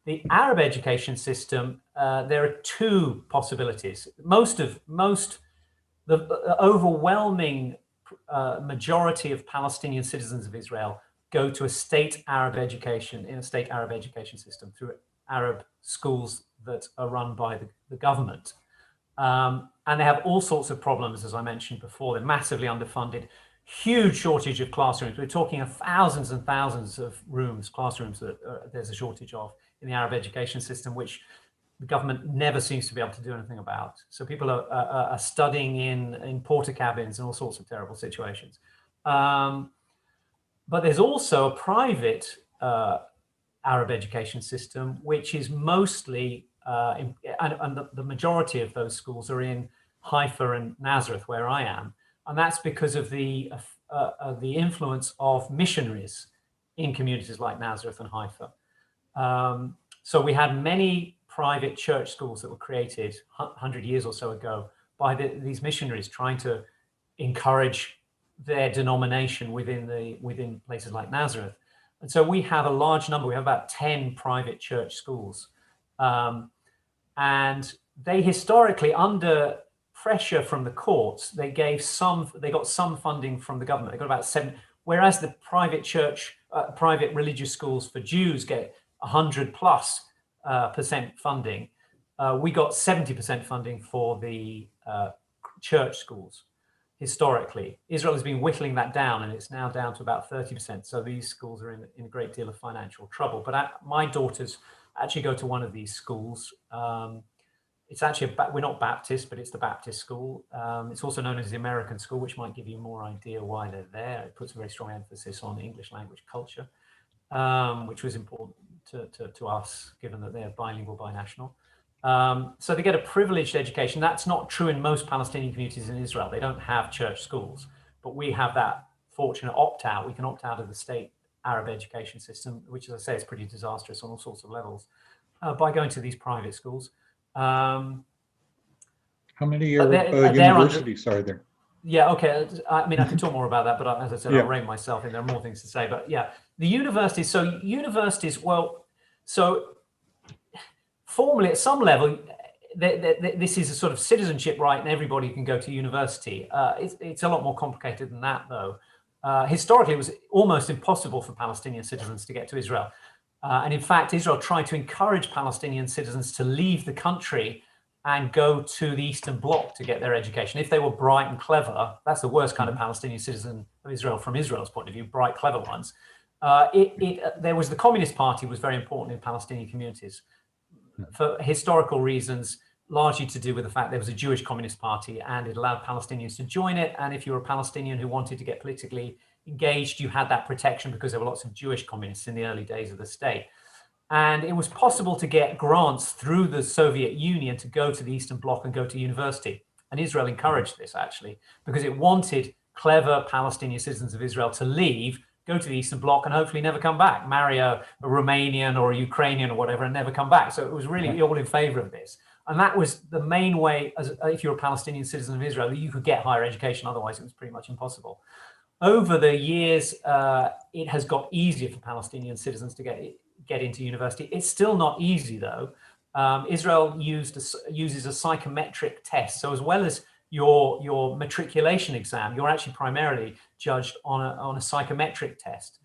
The Arab education system, there are 2 possibilities. The overwhelming majority of Palestinian citizens of Israel go to a state Arab education, in a state Arab education system, through Arab schools that are run by the government. And they have all sorts of problems, as I mentioned before. They're massively underfunded, huge shortage of classrooms. We're talking of thousands and thousands of classrooms that there's a shortage of in the Arab education system, which the government never seems to be able to do anything about. So people are studying in porta cabins and all sorts of terrible situations. But there's also a private Arab education system, which is mostly, and the majority of those schools are in Haifa and Nazareth, where I am. And that's because of the influence of missionaries in communities like Nazareth and Haifa. So we had many private church schools that were created 100 years or so ago by these missionaries trying to encourage their denomination within places like Nazareth. And so we have a large number, we have about 10 private church schools. And they historically, under pressure from the courts, they got some funding from the government. They got about 7, whereas the private church, private religious schools for Jews get 100+% funding. We got 70% funding for the church schools. Historically, Israel has been whittling that down, and it's now down to about 30%. So these schools are in a great deal of financial trouble. But my daughters actually go to one of these schools. It's actually, we're not Baptist, but it's the Baptist school. It's also known as the American school, which might give you more idea why they're there. It puts a very strong emphasis on English language culture, which was important to us, given that they're bilingual, binational. So they get a privileged education. That's not true in most Palestinian communities in Israel. They don't have church schools, but we have that fortunate opt-out. We can opt out of the state Arab education system, which, as I say, is pretty disastrous on all sorts of levels, by going to these private schools. How many universities are there? Yeah, okay. I mean, I could talk more about that, but as I said, Yeah. I'll rein myself in. There are more things to say, but yeah, the universities. So universities, well, so formally, at some level, this is a sort of citizenship right, and everybody can go to university. It's a lot more complicated than that, though. Historically, it was almost impossible for Palestinian citizens to get to Israel. And in fact, Israel tried to encourage Palestinian citizens to leave the country and go to the Eastern Bloc to get their education. If they were bright and clever, that's the worst kind of Palestinian citizen of Israel from Israel's point of view, bright, clever ones. There was the Communist Party was very important in Palestinian communities for historical reasons, largely to do with the fact there was a Jewish Communist Party and it allowed Palestinians to join it. And if you were a Palestinian who wanted to get politically engaged, you had that protection because there were lots of Jewish communists in the early days of the state. And it was possible to get grants through the Soviet Union to go to the Eastern Bloc and go to university. And Israel encouraged this, actually, because it wanted clever Palestinian citizens of Israel to leave, go to the Eastern Bloc, and hopefully never come back, marry a Romanian or a Ukrainian or whatever, and never come back. So it was really all in favor of this. And that was the main way, if you're a Palestinian citizen of Israel, that you could get higher education. Otherwise, it was pretty much impossible. Over the years, it has got easier for Palestinian citizens to get into university. It's still not easy, though. Israel uses a psychometric test. So as well as your matriculation exam, you're actually primarily judged on a psychometric test.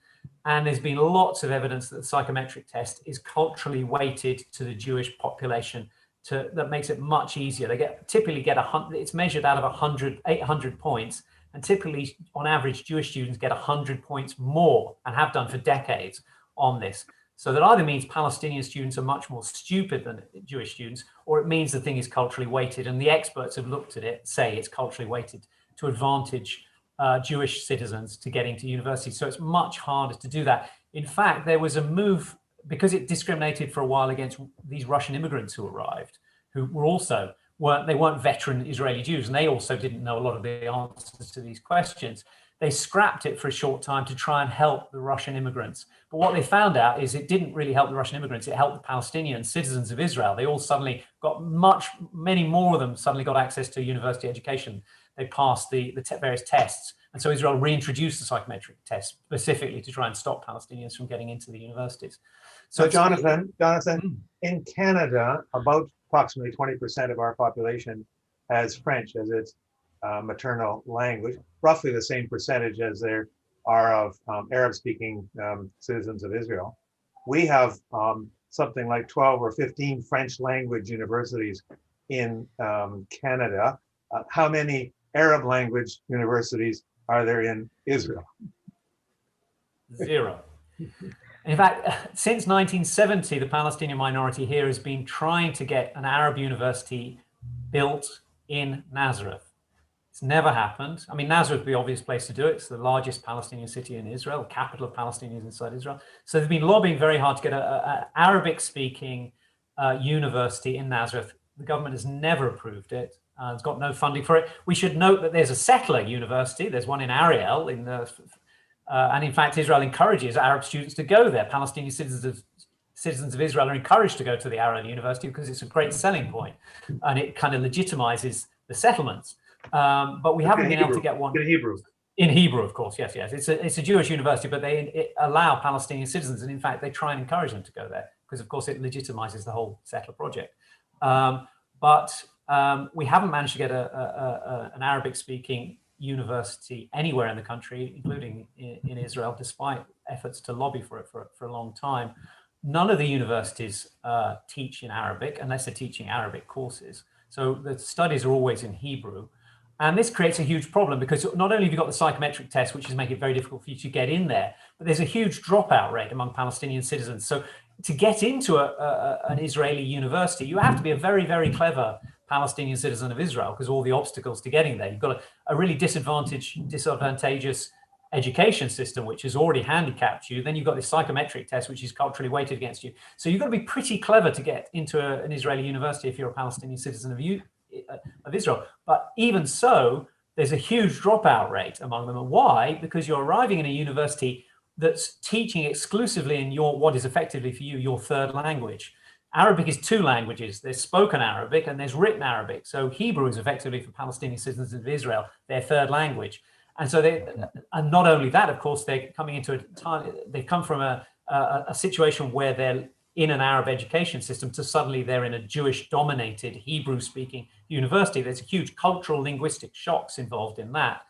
And there's been lots of evidence that the psychometric test is culturally weighted to the Jewish population. That makes it much easier. They typically get 100. It's measured out of 800 points. And typically, on average, Jewish students get 100 points more and have done for decades on this. So that either means Palestinian students are much more stupid than Jewish students, or it means the thing is culturally weighted. And the experts have looked at it, say it's culturally weighted to advantage Jewish citizens to getting to university. So it's much harder to do that. In fact, there was a move, because it discriminated for a while against these Russian immigrants who arrived, who were also weren't veteran Israeli Jews, and they also didn't know a lot of the answers to these questions. They scrapped it for a short time to try and help the Russian immigrants. But what they found out is it didn't really help the Russian immigrants. It helped the Palestinian citizens of Israel. They all suddenly got many more of them suddenly got access to university education. They passed the various tests. And so Israel reintroduced the psychometric test specifically to try and stop Palestinians from getting into the universities. So Jonathan, in Canada, about approximately 20% of our population has French as its maternal language, roughly the same percentage as there are of Arab-speaking citizens of Israel. We have something like 12 or 15 French language universities in Canada. How many Arab language universities are there in Israel? 0. In fact, since 1970, the Palestinian minority here has been trying to get an Arab university built in Nazareth. It's never happened. I mean, Nazareth would be the obvious place to do it. It's the largest Palestinian city in Israel, capital of Palestinians inside Israel. So they've been lobbying very hard to get an Arabic-speaking university in Nazareth. The government has never approved it. It's got no funding for it. We should note that there's a settler university. There's one in Ariel, and in fact, Israel encourages Arab students to go there. Palestinian citizens of Israel are encouraged to go to the Arab university because it's a great selling point, and it kind of legitimizes the settlements. But we haven't been able to get one in Hebrew. In Hebrew, of course, yes. It's a Jewish university, but they allow Palestinian citizens, and in fact, they try and encourage them to go there because, of course, it legitimizes the whole settler project. But we haven't managed to get an Arabic-speaking university anywhere in the country, including in Israel, despite efforts to lobby for it for a long time. None of the universities teach in Arabic unless they're teaching Arabic courses. So the studies are always in Hebrew. And this creates a huge problem because not only have you got the psychometric test, which is making it very difficult for you to get in there, but there's a huge dropout rate among Palestinian citizens. So to get into an Israeli university, you have to be a very, very clever Palestinian citizen of Israel because all the obstacles to getting there. You've got a really disadvantageous education system, which has already handicapped you. Then you've got this psychometric test, which is culturally weighted against you. So you've got to be pretty clever to get into an Israeli university if you're a Palestinian citizen of Israel. But even so, there's a huge dropout rate among them. And why? Because you're arriving in a university that's teaching exclusively in what is effectively for you, your third language. Arabic is two languages. There's spoken Arabic and there's written Arabic. So Hebrew is effectively for Palestinian citizens of Israel, their third language. And so and not only that, of course, they're coming into they come from a situation where they're in an Arab education system to suddenly they're in a Jewish-dominated Hebrew-speaking university. There's huge cultural, linguistic shocks involved in that.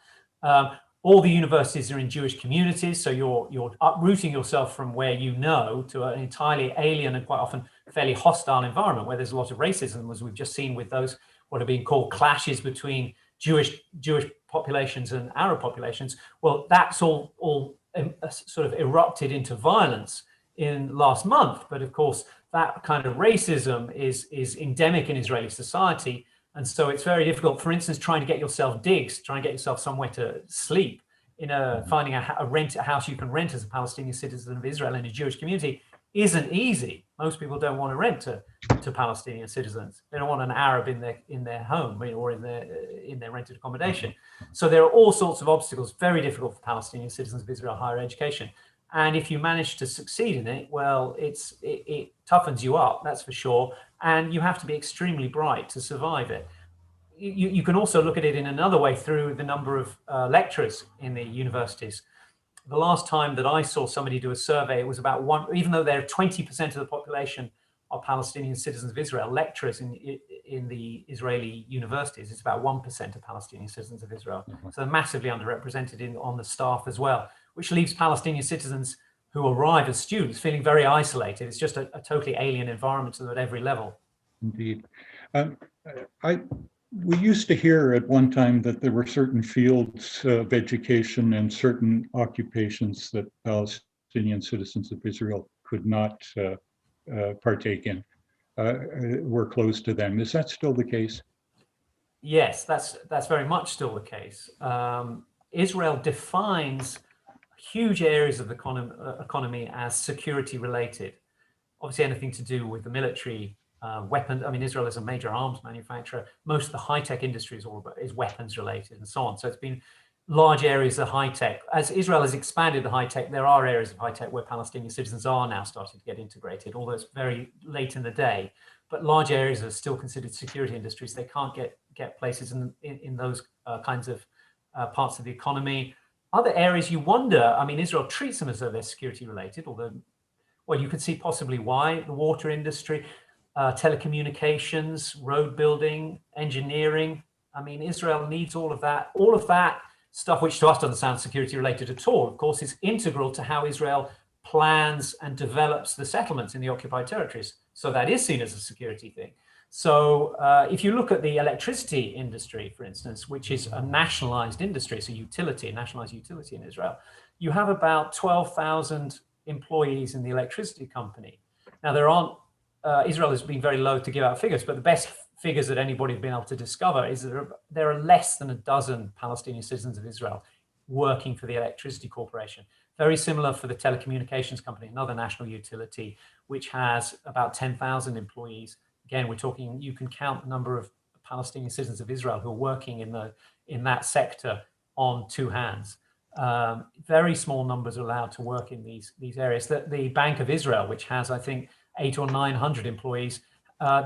All the universities are in Jewish communities, so you're uprooting yourself from where you know to an entirely alien and quite often fairly hostile environment where there's a lot of racism, as we've just seen with those what are being called clashes between Jewish populations and Arab populations. Well, that's all sort of erupted into violence in last month. But of course, that kind of racism is endemic in Israeli society. And so it's very difficult, for instance, trying to get yourself digs, trying to get yourself somewhere to sleep, finding a house you can rent as a Palestinian citizen of Israel in a Jewish community isn't easy. Most people don't want to rent to Palestinian citizens. They don't want an Arab in their home or in their rented accommodation. So there are all sorts of obstacles, very difficult for Palestinian citizens of Israel higher education. And if you manage to succeed in it, well, it toughens you up, that's for sure. And you have to be extremely bright to survive it. You can also look at it in another way through the number of lecturers in the universities. The last time that I saw somebody do a survey, it was about one, even though they're 20% of the population are Palestinian citizens of Israel, lecturers in the Israeli universities, it's about 1% of Palestinian citizens of Israel. So they're massively underrepresented on the staff as well, which leaves Palestinian citizens who arrive as students feeling very isolated. It's just a totally alien environment to them at every level. Indeed. We used to hear at one time that there were certain fields of education and certain occupations that Palestinian citizens of Israel could not partake in, were closed to them. Is that still the case? Yes, that's very much still the case. Israel defines huge areas of the economy as security related. Obviously anything to do with the military, weapons. I mean, Israel is a major arms manufacturer. Most of the high-tech industry is weapons related and so on. So it's been large areas of high-tech. As Israel has expanded the high-tech, there are areas of high-tech where Palestinian citizens are now starting to get integrated, although it's very late in the day. But large areas are still considered security industries. They can't get places in those kinds of parts of the economy. Other areas you wonder, I mean, Israel treats them as though they're security related, although, well, you could see possibly why. The water industry, telecommunications, road building, engineering. I mean, Israel needs all of that. All of that stuff, which to us doesn't sound security related at all, of course, is integral to how Israel plans and develops the settlements in the occupied territories. So that is seen as a security thing. So if you look at the electricity industry, for instance, which is a nationalized industry, it's a nationalized utility in Israel, you have about 12,000 employees in the electricity company. Now, there aren't, Israel has been very loath to give out figures, but the best figures that anybody has been able to discover is that there are less than a dozen Palestinian citizens of Israel working for the electricity corporation. Very similar for the telecommunications company, another national utility, which has about 10,000 employees. Again, we're talking, you can count the number of Palestinian citizens of Israel who are working in that sector on two hands. Very small numbers are allowed to work in these areas. The Bank of Israel, which has, I think, 800 or 900 employees,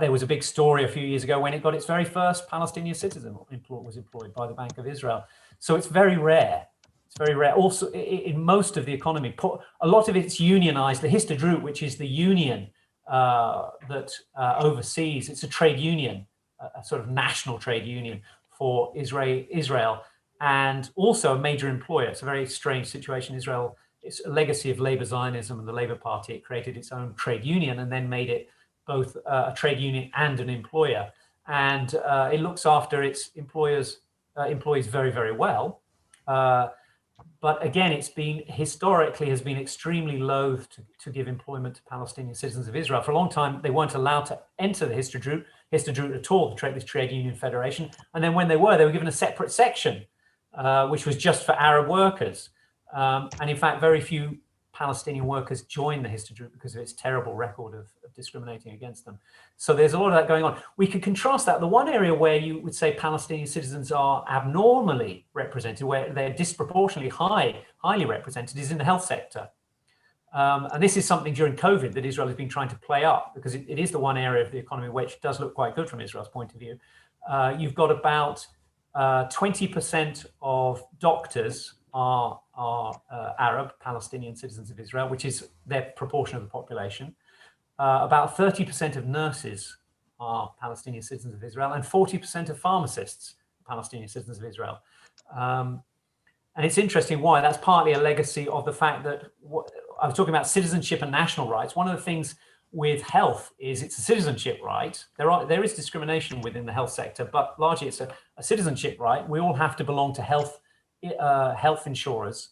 there was a big story a few years ago when it got its very first Palestinian citizen was employed by the Bank of Israel. So it's very rare. It's very rare. Also, in most of the economy, a lot of it's unionized. The Histadrut, which is the union that oversees, it's a trade union, a sort of national trade union for Israel, and also a major employer. It's a very strange situation. Israel, it's a legacy of Labour Zionism and the Labour Party. It created its own trade union and then made it both a trade union and an employer. And it looks after its employees very, very well. But again, it's been historically has been extremely loath to give employment to Palestinian citizens of Israel. For a long time, they weren't allowed to enter the Histadrut at all, this trade union federation. And then when they were given a separate section, which was just for Arab workers. And in fact, very few Palestinian workers joined the Histadrut because of its terrible record of discriminating against them. So there's a lot of that going on. We could contrast that. The one area where you would say Palestinian citizens are abnormally represented, where they're disproportionately highly represented, is in the health sector. And this is something during COVID that Israel has been trying to play up, because it is the one area of the economy which does look quite good from Israel's point of view. You've got about 20% of doctors are Arab Palestinian citizens of Israel, which is their proportion of the population. About 30% of nurses are Palestinian citizens of Israel, and 40% of pharmacists are Palestinian citizens of Israel. And it's interesting why. That's partly a legacy of the fact that I was talking about citizenship and national rights. One of the things with health is it's a citizenship right. There is discrimination within the health sector, but largely it's a citizenship right. We all have to belong to health insurers,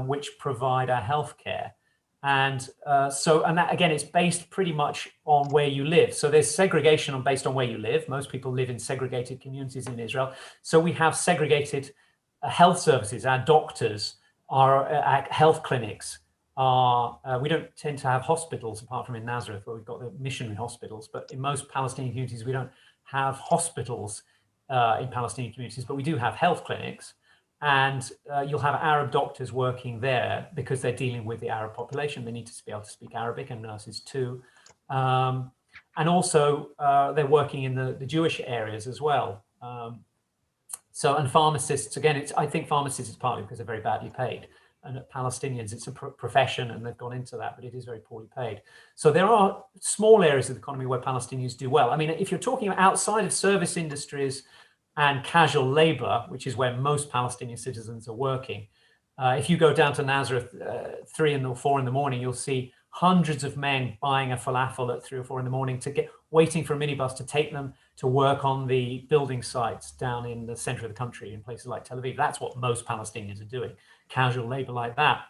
which provide our health care. And that, again, it's based pretty much on where you live. So there's segregation based on where you live. Most people live in segregated communities in Israel. So we have segregated health services. Our doctors, our health clinics, we don't tend to have hospitals apart from in Nazareth, where we've got the missionary hospitals. But in most Palestinian communities, we don't have hospitals in Palestinian communities, but we do have health clinics. And you'll have Arab doctors working there because they're dealing with the Arab population. They need to be able to speak Arabic, and nurses too. And also they're working in the Jewish areas as well. And pharmacists, again, I think pharmacists is partly because they're very badly paid. And Palestinians, it's a profession, and they've gone into that, but it is very poorly paid. So there are small areas of the economy where Palestinians do well. I mean, if you're talking outside of service industries and casual labor, which is where most Palestinian citizens are working. If you go down to Nazareth 3 or 4 in the morning, you'll see hundreds of men buying a falafel at 3 or 4 in the morning waiting for a minibus to take them to work on the building sites down in the center of the country in places like Tel Aviv. That's what most Palestinians are doing, casual labor like that.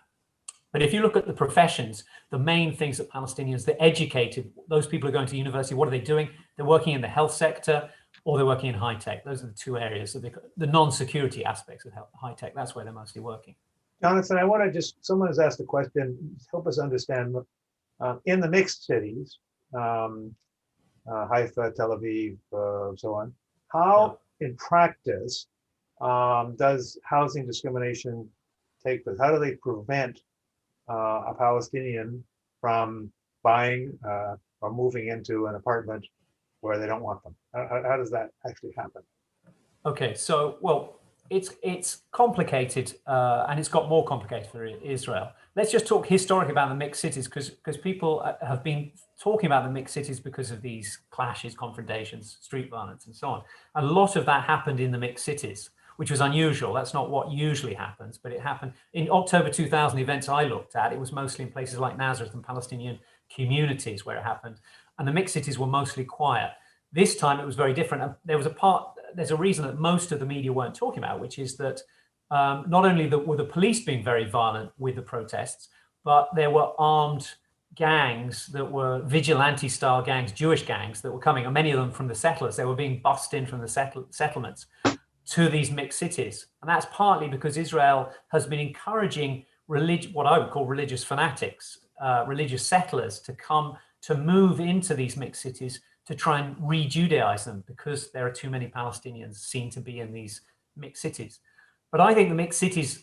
But if you look at the professions, the main things that Palestinians, they're educated, those people who are going to university, what are they doing? They're working in the health sector, or they're working in high tech. Those are the two areas of the non-security aspects of high tech. That's where they're mostly working. Jonathan, I want to someone has asked a question, help us understand, in the mixed cities, Haifa, Tel Aviv, so on, how in practice does housing discrimination take place? How do they prevent a Palestinian from buying or moving into an apartment where they don't want them? How does that actually happen? Okay, so, well, it's complicated, and it's got more complicated for Israel. Let's just talk historically about the mixed cities, because people have been talking about the mixed cities because of these clashes, confrontations, street violence, and so on. A lot of that happened in the mixed cities, which was unusual. That's not what usually happens, but it happened. In October 2000 events I looked at, it was mostly in places like Nazareth and Palestinian communities where it happened. And the mixed cities were mostly quiet. This time it was very different. And there's a reason that most of the media weren't talking about, which is that not only were the police being very violent with the protests, but there were armed gangs that were vigilante style gangs, Jewish gangs that were coming, and many of them from the settlers. They were being bussed in from the settlements to these mixed cities. And that's partly because Israel has been encouraging what I would call religious fanatics, religious settlers to move into these mixed cities to try and re-Judaize them, because there are too many Palestinians seen to be in these mixed cities. But I think the mixed cities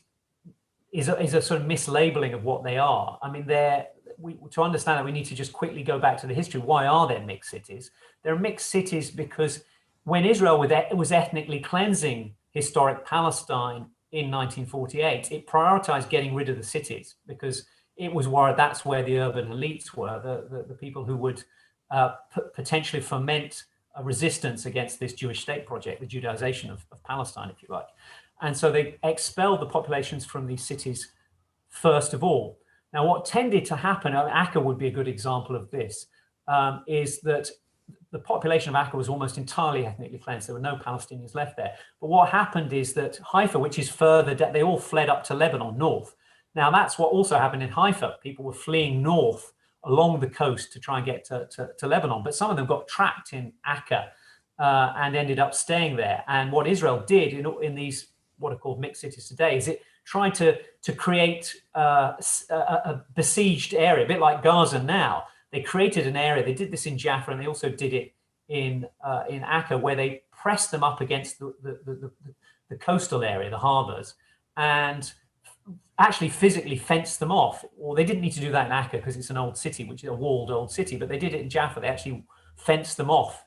is a sort of mislabeling of what they are. I mean, to understand that, we need to just quickly go back to the history. Why are there mixed cities? There are mixed cities because when Israel was ethnically cleansing historic Palestine in 1948, it prioritized getting rid of the cities because it was worried that's where the urban elites were, the people who would potentially foment a resistance against this Jewish state project, the Judaization of Palestine, if you like. And so they expelled the populations from these cities first of all. Now, what tended to happen, Acre would be a good example of this, is that the population of Acre was almost entirely ethnically cleansed. There were no Palestinians left there. But what happened is that Haifa, which is further down, they all fled up to Lebanon, north. Now, that's what also happened in Haifa. People were fleeing north along the coast to try and get to Lebanon. But some of them got trapped in Acre and ended up staying there. And what Israel did in these what are called mixed cities today is it tried to create a besieged area, a bit like Gaza now. They created an area. They did this in Jaffa, and they also did it in Acre, where they pressed them up against the coastal area, the harbors, and actually physically fenced them off. Well, they didn't need to do that in Acre because it's an old city, which is a walled old city, but they did it in Jaffa. They actually fenced them off,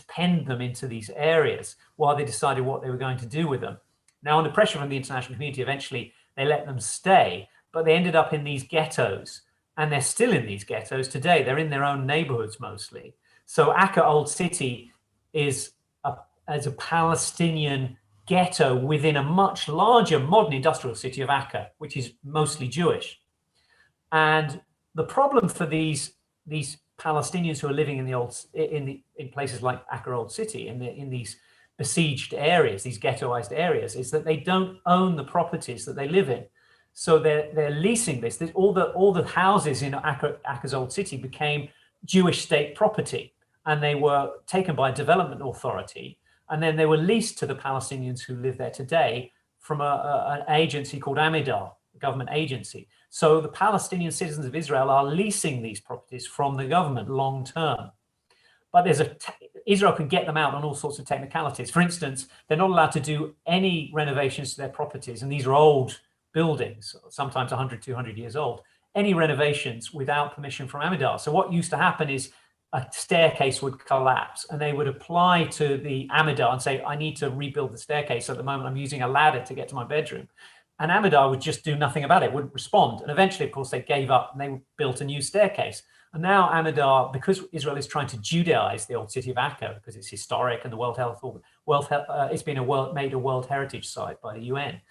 penned them into these areas while they decided what they were going to do with them. Now, under pressure from the international community, eventually they let them stay, but they ended up in these ghettos, and they're still in these ghettos today. They're in their own neighborhoods mostly. So Acre Old City is a Palestinian ghetto within a much larger modern industrial city of Acre, which is mostly Jewish. And the problem for these Palestinians who are living in places like Acre Old City, in these besieged areas, these ghettoized areas, is that they don't own the properties that they live in. So they're leasing this. All the houses in Acre's Old City became Jewish state property, and they were taken by a development authority, and then they were leased to the Palestinians who live there today from an agency called Amidar, a government agency. So the Palestinian citizens of Israel are leasing these properties from the government long term. But Israel can get them out on all sorts of technicalities. For instance, they're not allowed to do any renovations to their properties, and these are old buildings, sometimes 100, 200 years old, any renovations without permission from Amidar. So what used to happen is a staircase would collapse, and they would apply to the Amidar and say, I need to rebuild the staircase. At the moment, I'm using a ladder to get to my bedroom. And Amidar would just do nothing about it, wouldn't respond. And eventually, of course, they gave up and they built a new staircase. And now Amidar, because Israel is trying to Judaize the old city of Acre, because it's historic and the World Health, it's been made a World Heritage Site by the UN.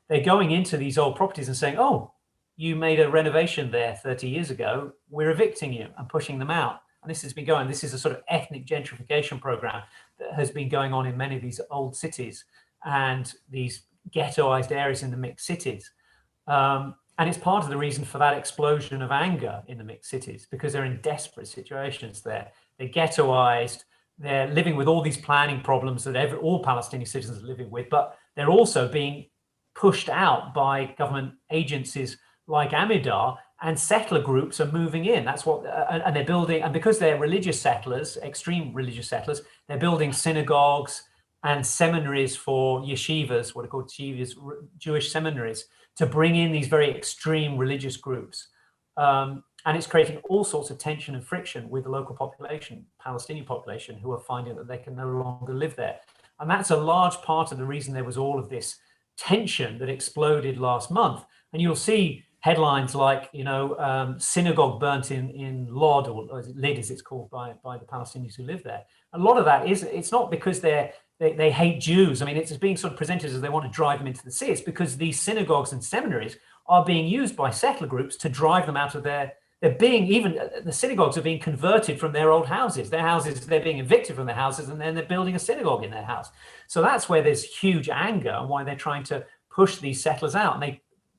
They're going into these old properties and saying, oh, you made a renovation there 30 years ago, we're evicting you and pushing them out. And this is a sort of ethnic gentrification program that has been going on in many of these old cities and these ghettoized areas in the mixed cities. And it's part of the reason for that explosion of anger in the mixed cities, because they're in desperate situations there. They're ghettoized, they're living with all these planning problems that all Palestinian citizens are living with, but they're also being pushed out by government agencies like Amidar, and settler groups are moving in. That's what, and they're building, and because they're religious settlers, extreme religious settlers, they're building synagogues and seminaries for yeshivas, what are called yeshivas, Jewish seminaries, to bring in these very extreme religious groups. And it's creating all sorts of tension and friction with the local population, Palestinian population, who are finding that they can no longer live there. And that's a large part of the reason there was all of this tension that exploded last month. And you'll see headlines like, synagogue burnt in Lod, or Lid as it's called by the Palestinians who live there. A lot of that it's not because they hate Jews. I mean, it's being sort of presented as they want to drive them into the sea. It's because these synagogues and seminaries are being used by settler groups to drive them out of the synagogues are being converted from their old houses. They're being evicted from their houses, and then they're building a synagogue in their house. So that's where there's huge anger and why they're trying to push these settlers out. And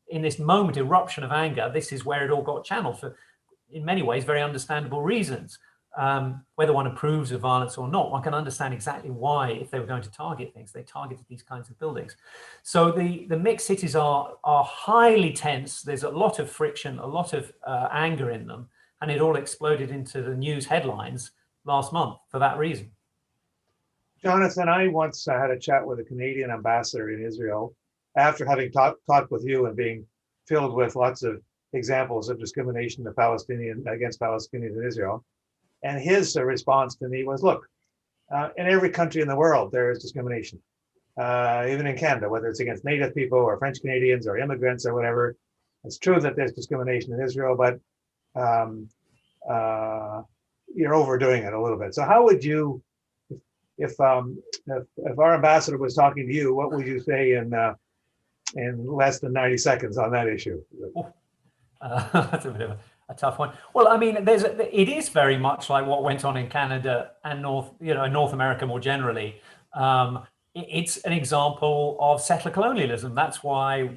in this moment eruption of anger, this is where it all got channeled for, in many ways, very understandable reasons. Whether one approves of violence or not, one can understand exactly why, if they were going to target things, they targeted these kinds of buildings. So the mixed cities are highly tense. There's a lot of friction, a lot of anger in them, and it all exploded into the news headlines last month for that reason. Jonathan, I once had a chat with a Canadian ambassador in Israel after having talked with you and being filled with lots of examples of discrimination against Palestinians in Israel. And his response to me was, look, in every country in the world, there is discrimination. Even in Canada, whether it's against Native people or French Canadians or immigrants or whatever. It's true that there's discrimination in Israel, but you're overdoing it a little bit. So how would you, if our ambassador was talking to you, what would you say in less than 90 seconds on that issue? That's a bit of a tough one. Well, I mean, it is very much like what went on in Canada and North America more generally. It's an example of settler colonialism. That's why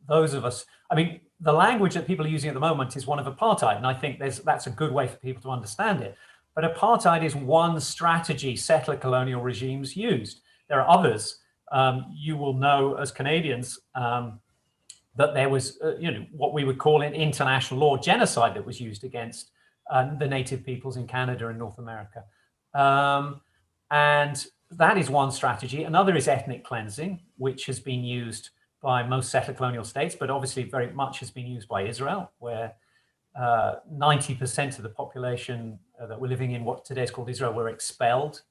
those of us, I mean, the language that people are using at the moment is one of apartheid, and I think that's a good way for people to understand it. But apartheid is one strategy settler colonial regimes used. There are others. You will know as Canadians that there was, what we would call in international law genocide that was used against the native peoples in Canada and North America. And that is one strategy. Another is ethnic cleansing, which has been used by most settler colonial states, but obviously very much has been used by Israel, where 90% of the population that were living in what today is called Israel were expelled.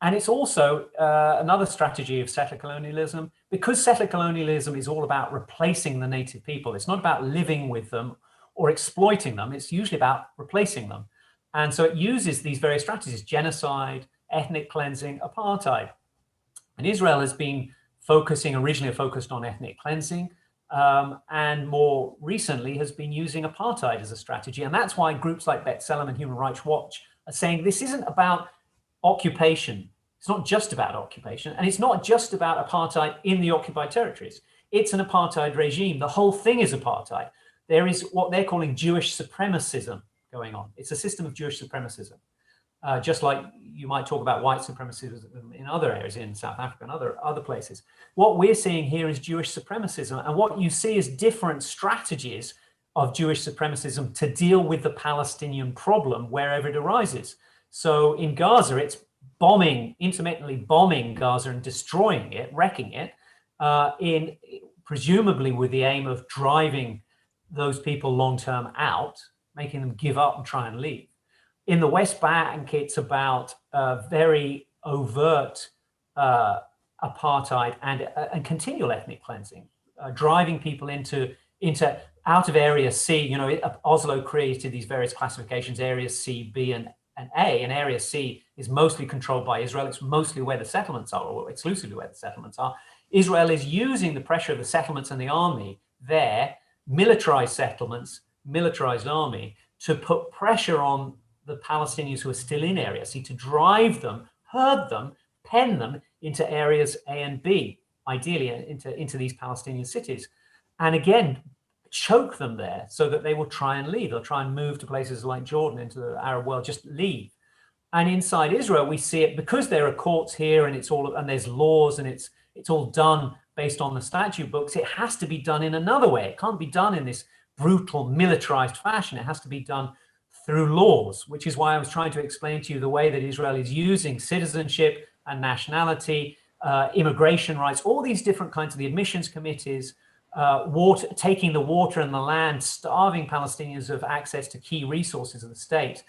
And it's also another strategy of settler colonialism, because settler colonialism is all about replacing the native people. It's not about living with them or exploiting them. It's usually about replacing them. And so it uses these various strategies: genocide, ethnic cleansing, apartheid. And Israel has been originally focused on ethnic cleansing, and more recently has been using apartheid as a strategy. And that's why groups like B'Tselem and Human Rights Watch are saying this isn't about occupation. It's not just about occupation, and it's not just about apartheid in the occupied territories. It's an apartheid regime. The whole thing is apartheid. There is what they're calling Jewish supremacism going on. It's a system of Jewish supremacism. Just like you might talk about white supremacism in other areas, in South Africa and other places. What we're seeing here is Jewish supremacism, and what you see is different strategies of Jewish supremacism to deal with the Palestinian problem wherever it arises. So in Gaza, it's intermittently bombing Gaza and destroying it, wrecking it, presumably with the aim of driving those people long-term out, making them give up and try and leave. In the West Bank, it's about very overt apartheid and continual ethnic cleansing, driving people out of Area C. Oslo created these various classifications: Area C, B, and A. And Area C is mostly controlled by Israel. It's mostly where the settlements are, or exclusively where the settlements are. Israel is using the pressure of the settlements and the army there, militarized settlements, militarized army, to put pressure on the Palestinians who are still in Area C, to drive them, herd them, pen them into areas A and B, ideally into these Palestinian cities. And again, choke them there so that they will try and leave. They'll try and move to places like Jordan, into the Arab world, just leave. And inside Israel, we see it because there are courts here, and there's laws, and it's all done based on the statute books. It has to be done in another way. It can't be done in this brutal militarized fashion. It has to be done through laws, which is why I was trying to explain to you the way that Israel is using citizenship and nationality, immigration rights, all these different kinds of the admissions committees, taking the water and the land, starving Palestinians of access to key resources of the state,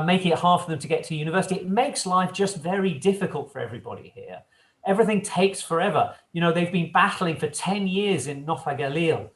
making it hard for them to get to university. It makes life just very difficult for everybody here. Everything takes forever. They've been battling for 10 years in Nof HaGalil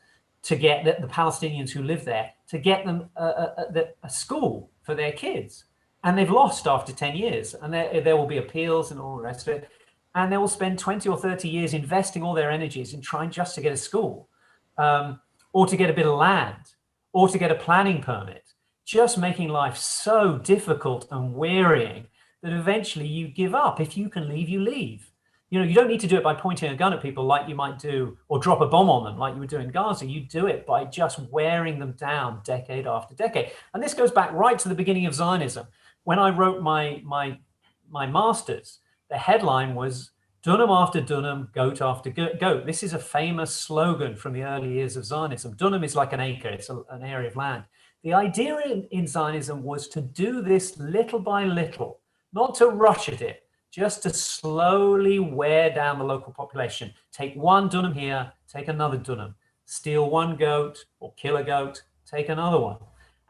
to get the Palestinians who live there, to get them a school for their kids. And they've lost after 10 years. And there will be appeals and all the rest of it. And they will spend 20 or 30 years investing all their energies in trying just to get a school, or to get a bit of land, or to get a planning permit, just making life so difficult and wearying that eventually you give up. If you can leave, you leave. You know, you don't need to do it by pointing a gun at people like you might do, or drop a bomb on them like you would do in Gaza. You do it by just wearing them down decade after decade. And this goes back right to the beginning of Zionism. When I wrote my master's, the headline was Dunham after Dunham, goat after goat. This is a famous slogan from the early years of Zionism. Dunham is like an acre, it's an area of land. The idea in Zionism was to do this little by little, not to rush at it, just to slowly wear down the local population. Take one Dunham here, take another Dunham, steal one goat or kill a goat, take another one,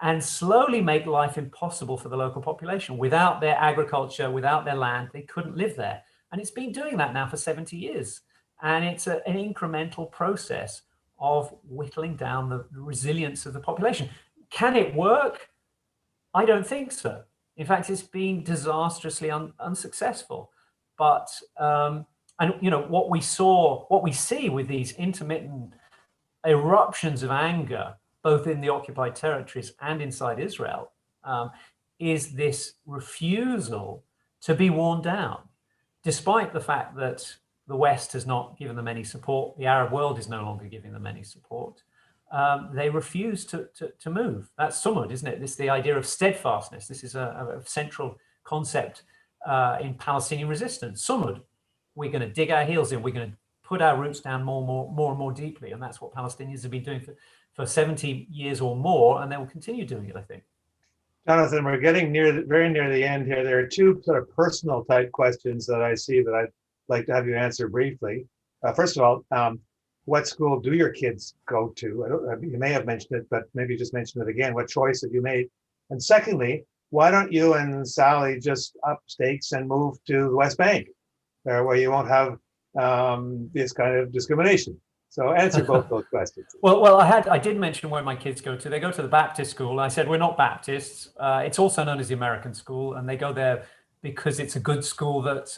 and slowly make life impossible for the local population. Without their agriculture, without their land, they couldn't live there. And it's been doing that now for 70 years. And it's an incremental process of whittling down the resilience of the population. Can it work? I don't think so. In fact, it's been disastrously unsuccessful. But and you know what we see with these intermittent eruptions of anger, both in the occupied territories and inside Israel, is this refusal to be worn down, despite the fact that the West has not given them any support. The Arab world is no longer giving them any support. They refuse to move. That's sumud, isn't it? This is the idea of steadfastness. This is a central concept in Palestinian resistance. Sumud, we're going to dig our heels in. We're going to put our roots down more and more deeply. And that's what Palestinians have been doing for 70 years or more, and they will continue doing it, I think. Jonathan, we're getting very near the end here. There are two sort of personal type questions that I see that I'd like to have you answer briefly. First of all, what school do your kids go to? You may have mentioned it, but maybe just mention it again. What choice have you made? And secondly, why don't you and Sally just up stakes and move to the West Bank, where you won't have this kind of discrimination? So answer both those questions. Well, I did mention where my kids go to. They go to the Baptist school. I said we're not Baptists. It's also known as the American school, and they go there because it's a good school that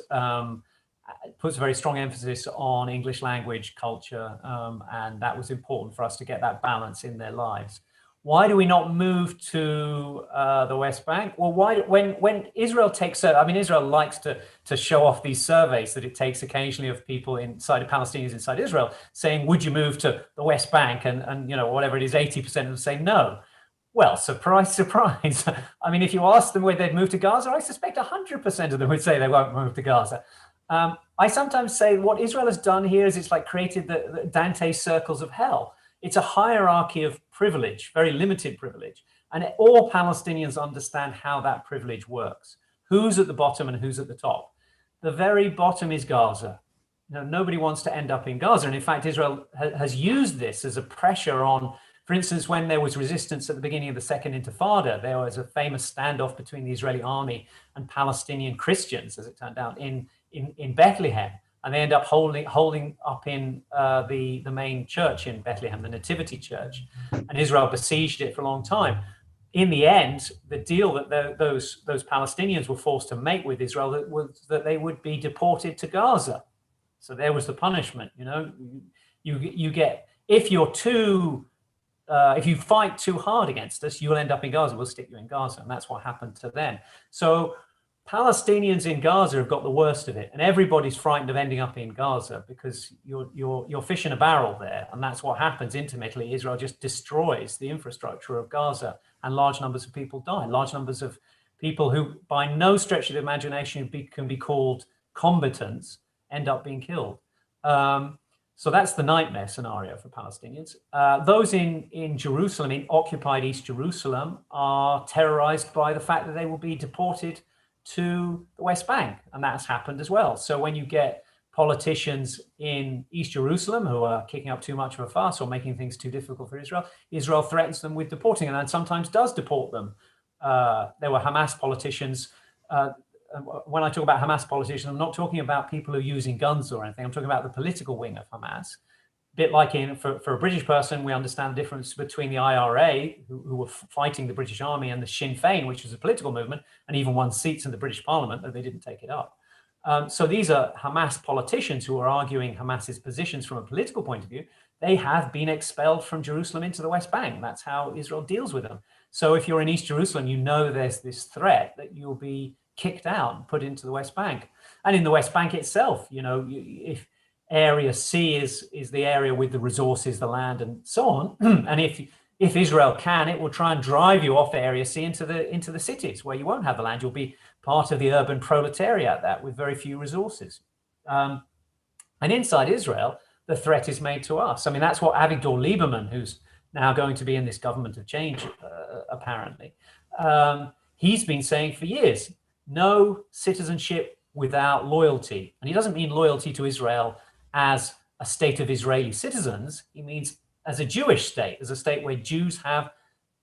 puts a very strong emphasis on English language, culture, and that was important for us to get that balance in their lives. Why do we not move to the West Bank? Well, when Israel takes, I mean, Israel likes to show off these surveys that it takes occasionally of people inside, of Palestinians inside Israel, saying, would you move to the West Bank? And you know, whatever it is, 80% of them say no. Well, surprise, surprise. I mean, if you ask them where they'd move to Gaza, I suspect 100% of them would say they won't move to Gaza. I sometimes say what Israel has done here is it's like created the Dante's circles of hell. It's a hierarchy of privilege, very limited privilege. And all Palestinians understand how that privilege works. Who's at the bottom and who's at the top? The very bottom is Gaza. You know, nobody wants to end up in Gaza. And in fact, Israel has used this as a pressure on, for instance, when there was resistance at the beginning of the Second Intifada, there was a famous standoff between the Israeli army and Palestinian Christians, as it turned out, in Bethlehem. And they end up holding up in the main church in Bethlehem, the Nativity Church. And Israel besieged it for a long time. In the end, the deal that those Palestinians were forced to make with Israel was that they would be deported to Gaza. So there was the punishment. You know, you get, if you fight too hard against us, you'll end up in Gaza. We'll stick you in Gaza, and that's what happened to them. So Palestinians in Gaza have got the worst of it, and everybody's frightened of ending up in Gaza because you're fish in a barrel there, and that's what happens intimately. Israel just destroys the infrastructure of Gaza, and large numbers of people die. Large numbers of people who, by no stretch of the imagination, can be called combatants, end up being killed. So that's the nightmare scenario for Palestinians. Those in Jerusalem, in occupied East Jerusalem, are terrorized by the fact that they will be deported to the West Bank, and that's happened as well. So when you get politicians in East Jerusalem who are kicking up too much of a fuss or making things too difficult for Israel, Israel threatens them with deporting them and sometimes does deport them. There were Hamas politicians. When I talk about Hamas politicians, I'm not talking about people who are using guns or anything. I'm talking about the political wing of Hamas. A bit like for a British person, we understand the difference between the IRA, who were fighting the British Army, and the Sinn Féin, which was a political movement, and even won seats in the British Parliament, though they didn't take it up. So these are Hamas politicians who are arguing Hamas's positions from a political point of view. They have been expelled from Jerusalem into the West Bank. That's how Israel deals with them. So if you're in East Jerusalem, you know there's this threat that you'll be kicked out and put into the West Bank. And in the West Bank itself, if Area C is the area with the resources, the land, and so on, and if Israel can, it will try and drive you off Area C into the cities where you won't have the land. You'll be part of the urban proletariat that with very few resources. And inside Israel, the threat is made to us. I mean, that's what Avigdor Lieberman, who's now going to be in this government of change, apparently, he's been saying for years, no citizenship without loyalty. And he doesn't mean loyalty to Israel as a state of Israeli citizens. He means as a Jewish state, as a state where Jews have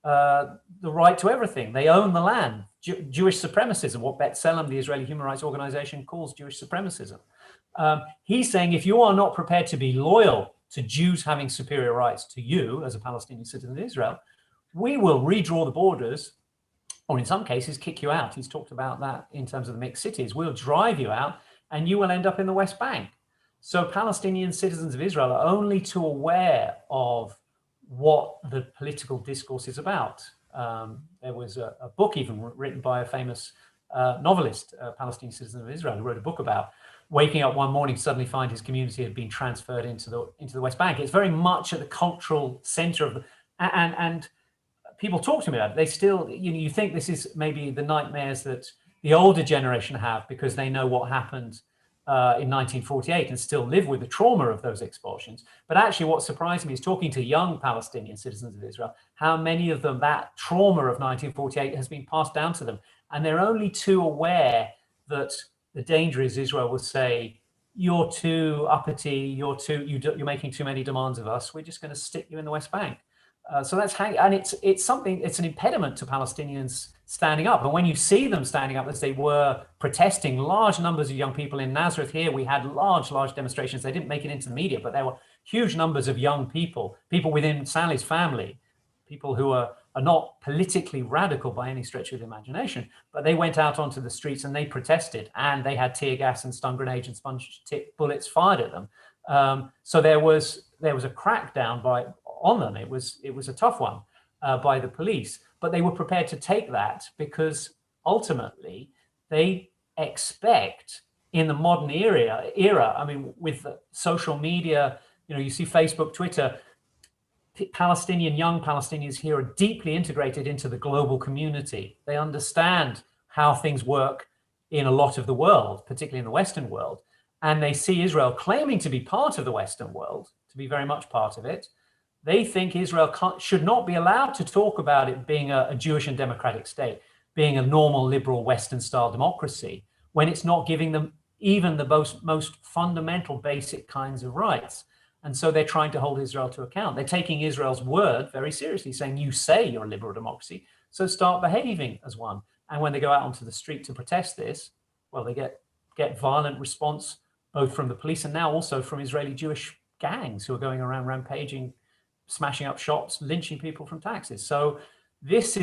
the right to everything. They own the land. Jewish supremacism, what B'Tselem, the Israeli human rights organization, calls Jewish supremacism. He's saying if you are not prepared to be loyal to Jews having superior rights to you as a Palestinian citizen of Israel, we will redraw the borders, or in some cases kick you out. He's talked about that in terms of the mixed cities. We'll drive you out and you will end up in the West Bank. So Palestinian citizens of Israel are only too aware of what the political discourse is about. There was a book even written by a famous novelist, a Palestinian citizen of Israel, who wrote a book about waking up one morning to suddenly find his community had been transferred into the West Bank. It's very much at the cultural center of and people talk to me about it. They still, you think this is maybe the nightmares that the older generation have because they know what happened in 1948 and still live with the trauma of those expulsions. But actually what surprised me is talking to young Palestinian citizens of Israel, how many of them that trauma of 1948 has been passed down to them. And they're only too aware that the danger is Israel will say, you're too uppity, you're making too many demands of us. We're just going to stick you in the West Bank. So that's how, and it's an impediment to Palestinians standing up. And when you see them standing up, as they were protesting, large numbers of young people in Nazareth here, we had large demonstrations. They didn't make it into the media, but there were huge numbers of young people within Sally's family, people who are not politically radical by any stretch of the imagination, but they went out onto the streets and they protested, and they had tear gas and stun grenades and sponge tip bullets fired at them. So there was a crackdown on them. It was a tough one by the police, but they were prepared to take that because ultimately they expect in the modern era, I mean, with social media, you see Facebook, Twitter, young Palestinians here are deeply integrated into the global community. They understand how things work in a lot of the world, particularly in the Western world. And they see Israel claiming to be part of the Western world, to be very much part of it. They think Israel should not be allowed to talk about it being a Jewish and democratic state, being a normal, liberal, Western-style democracy, when it's not giving them even the most fundamental, basic kinds of rights. And so they're trying to hold Israel to account. They're taking Israel's word very seriously, saying, you say you're a liberal democracy, so start behaving as one. And when they go out onto the street to protest this, well, they get violent response, both from the police and now also from Israeli Jewish gangs who are going around rampaging, smashing up shops, lynching people from taxis. So this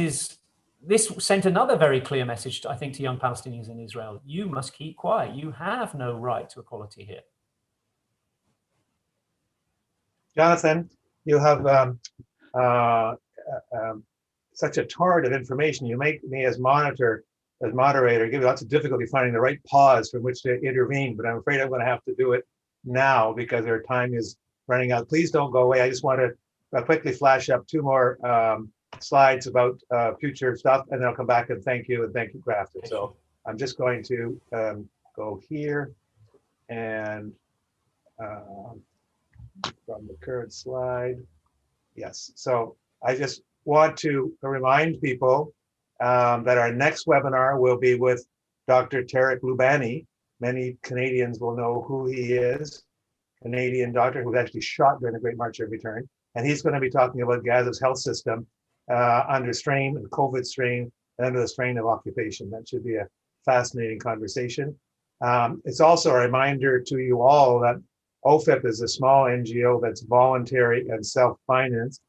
sent another very clear message, I think, to young Palestinians in Israel. You must keep quiet. You have no right to equality here. Jonathan, you have such a torrent of information. You make me as moderator, give you lots of difficulty finding the right pause from which to intervene, but I'm afraid I'm going to have to do it now because our time is running out. Please don't go away. I just want to quickly flash up two more slides about future stuff, and then I'll come back and thank you Grafton. So I'm just going to go here and from the current slide. Yes, so I just want to remind people that our next webinar will be with Dr. Tarek Loubani. Many Canadians will know who he is, Canadian doctor who was actually shot during the Great March of Return. And he's going to be talking about Gaza's health system under strain, and COVID strain, and under the strain of occupation. That should be a fascinating conversation. It's also a reminder to you all that OFIP is a small NGO that's voluntary and self-financed.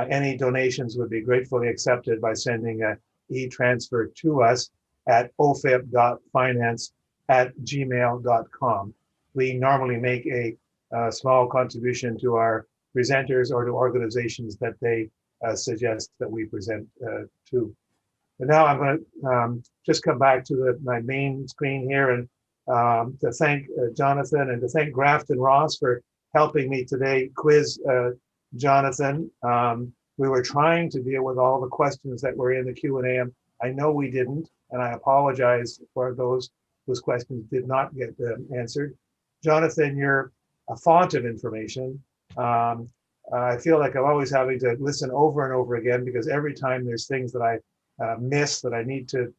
Any donations would be gratefully accepted by sending an e-transfer to us at ofip.finance@gmail.com. We normally make a small contribution to our presenters or to organizations that they suggest that we present to. But now I'm going to just come back to my main screen here and to thank Jonathan and to thank Grafton Ross for helping me today quiz Jonathan. We were trying to deal with all the questions that were in the Q&A. I know we didn't, and I apologize for those whose questions did not get answered. Jonathan, you're a font of information. I feel like I'm always having to listen over and over again because every time there's things that I miss that I need to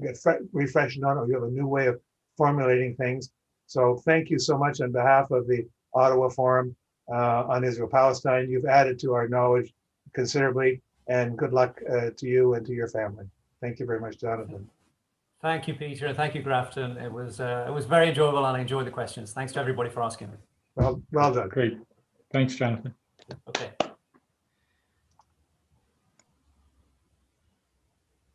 get refreshed on, or you have a new way of formulating things. So thank you so much on behalf of the Ottawa Forum on Israel-Palestine. You've added to our knowledge considerably, and good luck to you and to your family. Thank you very much, Jonathan. Thank you, Peter, and thank you, Grafton. It was very enjoyable, and I enjoyed the questions. Thanks to everybody for asking them. Well done. Great. Thanks, Jonathan. Okay.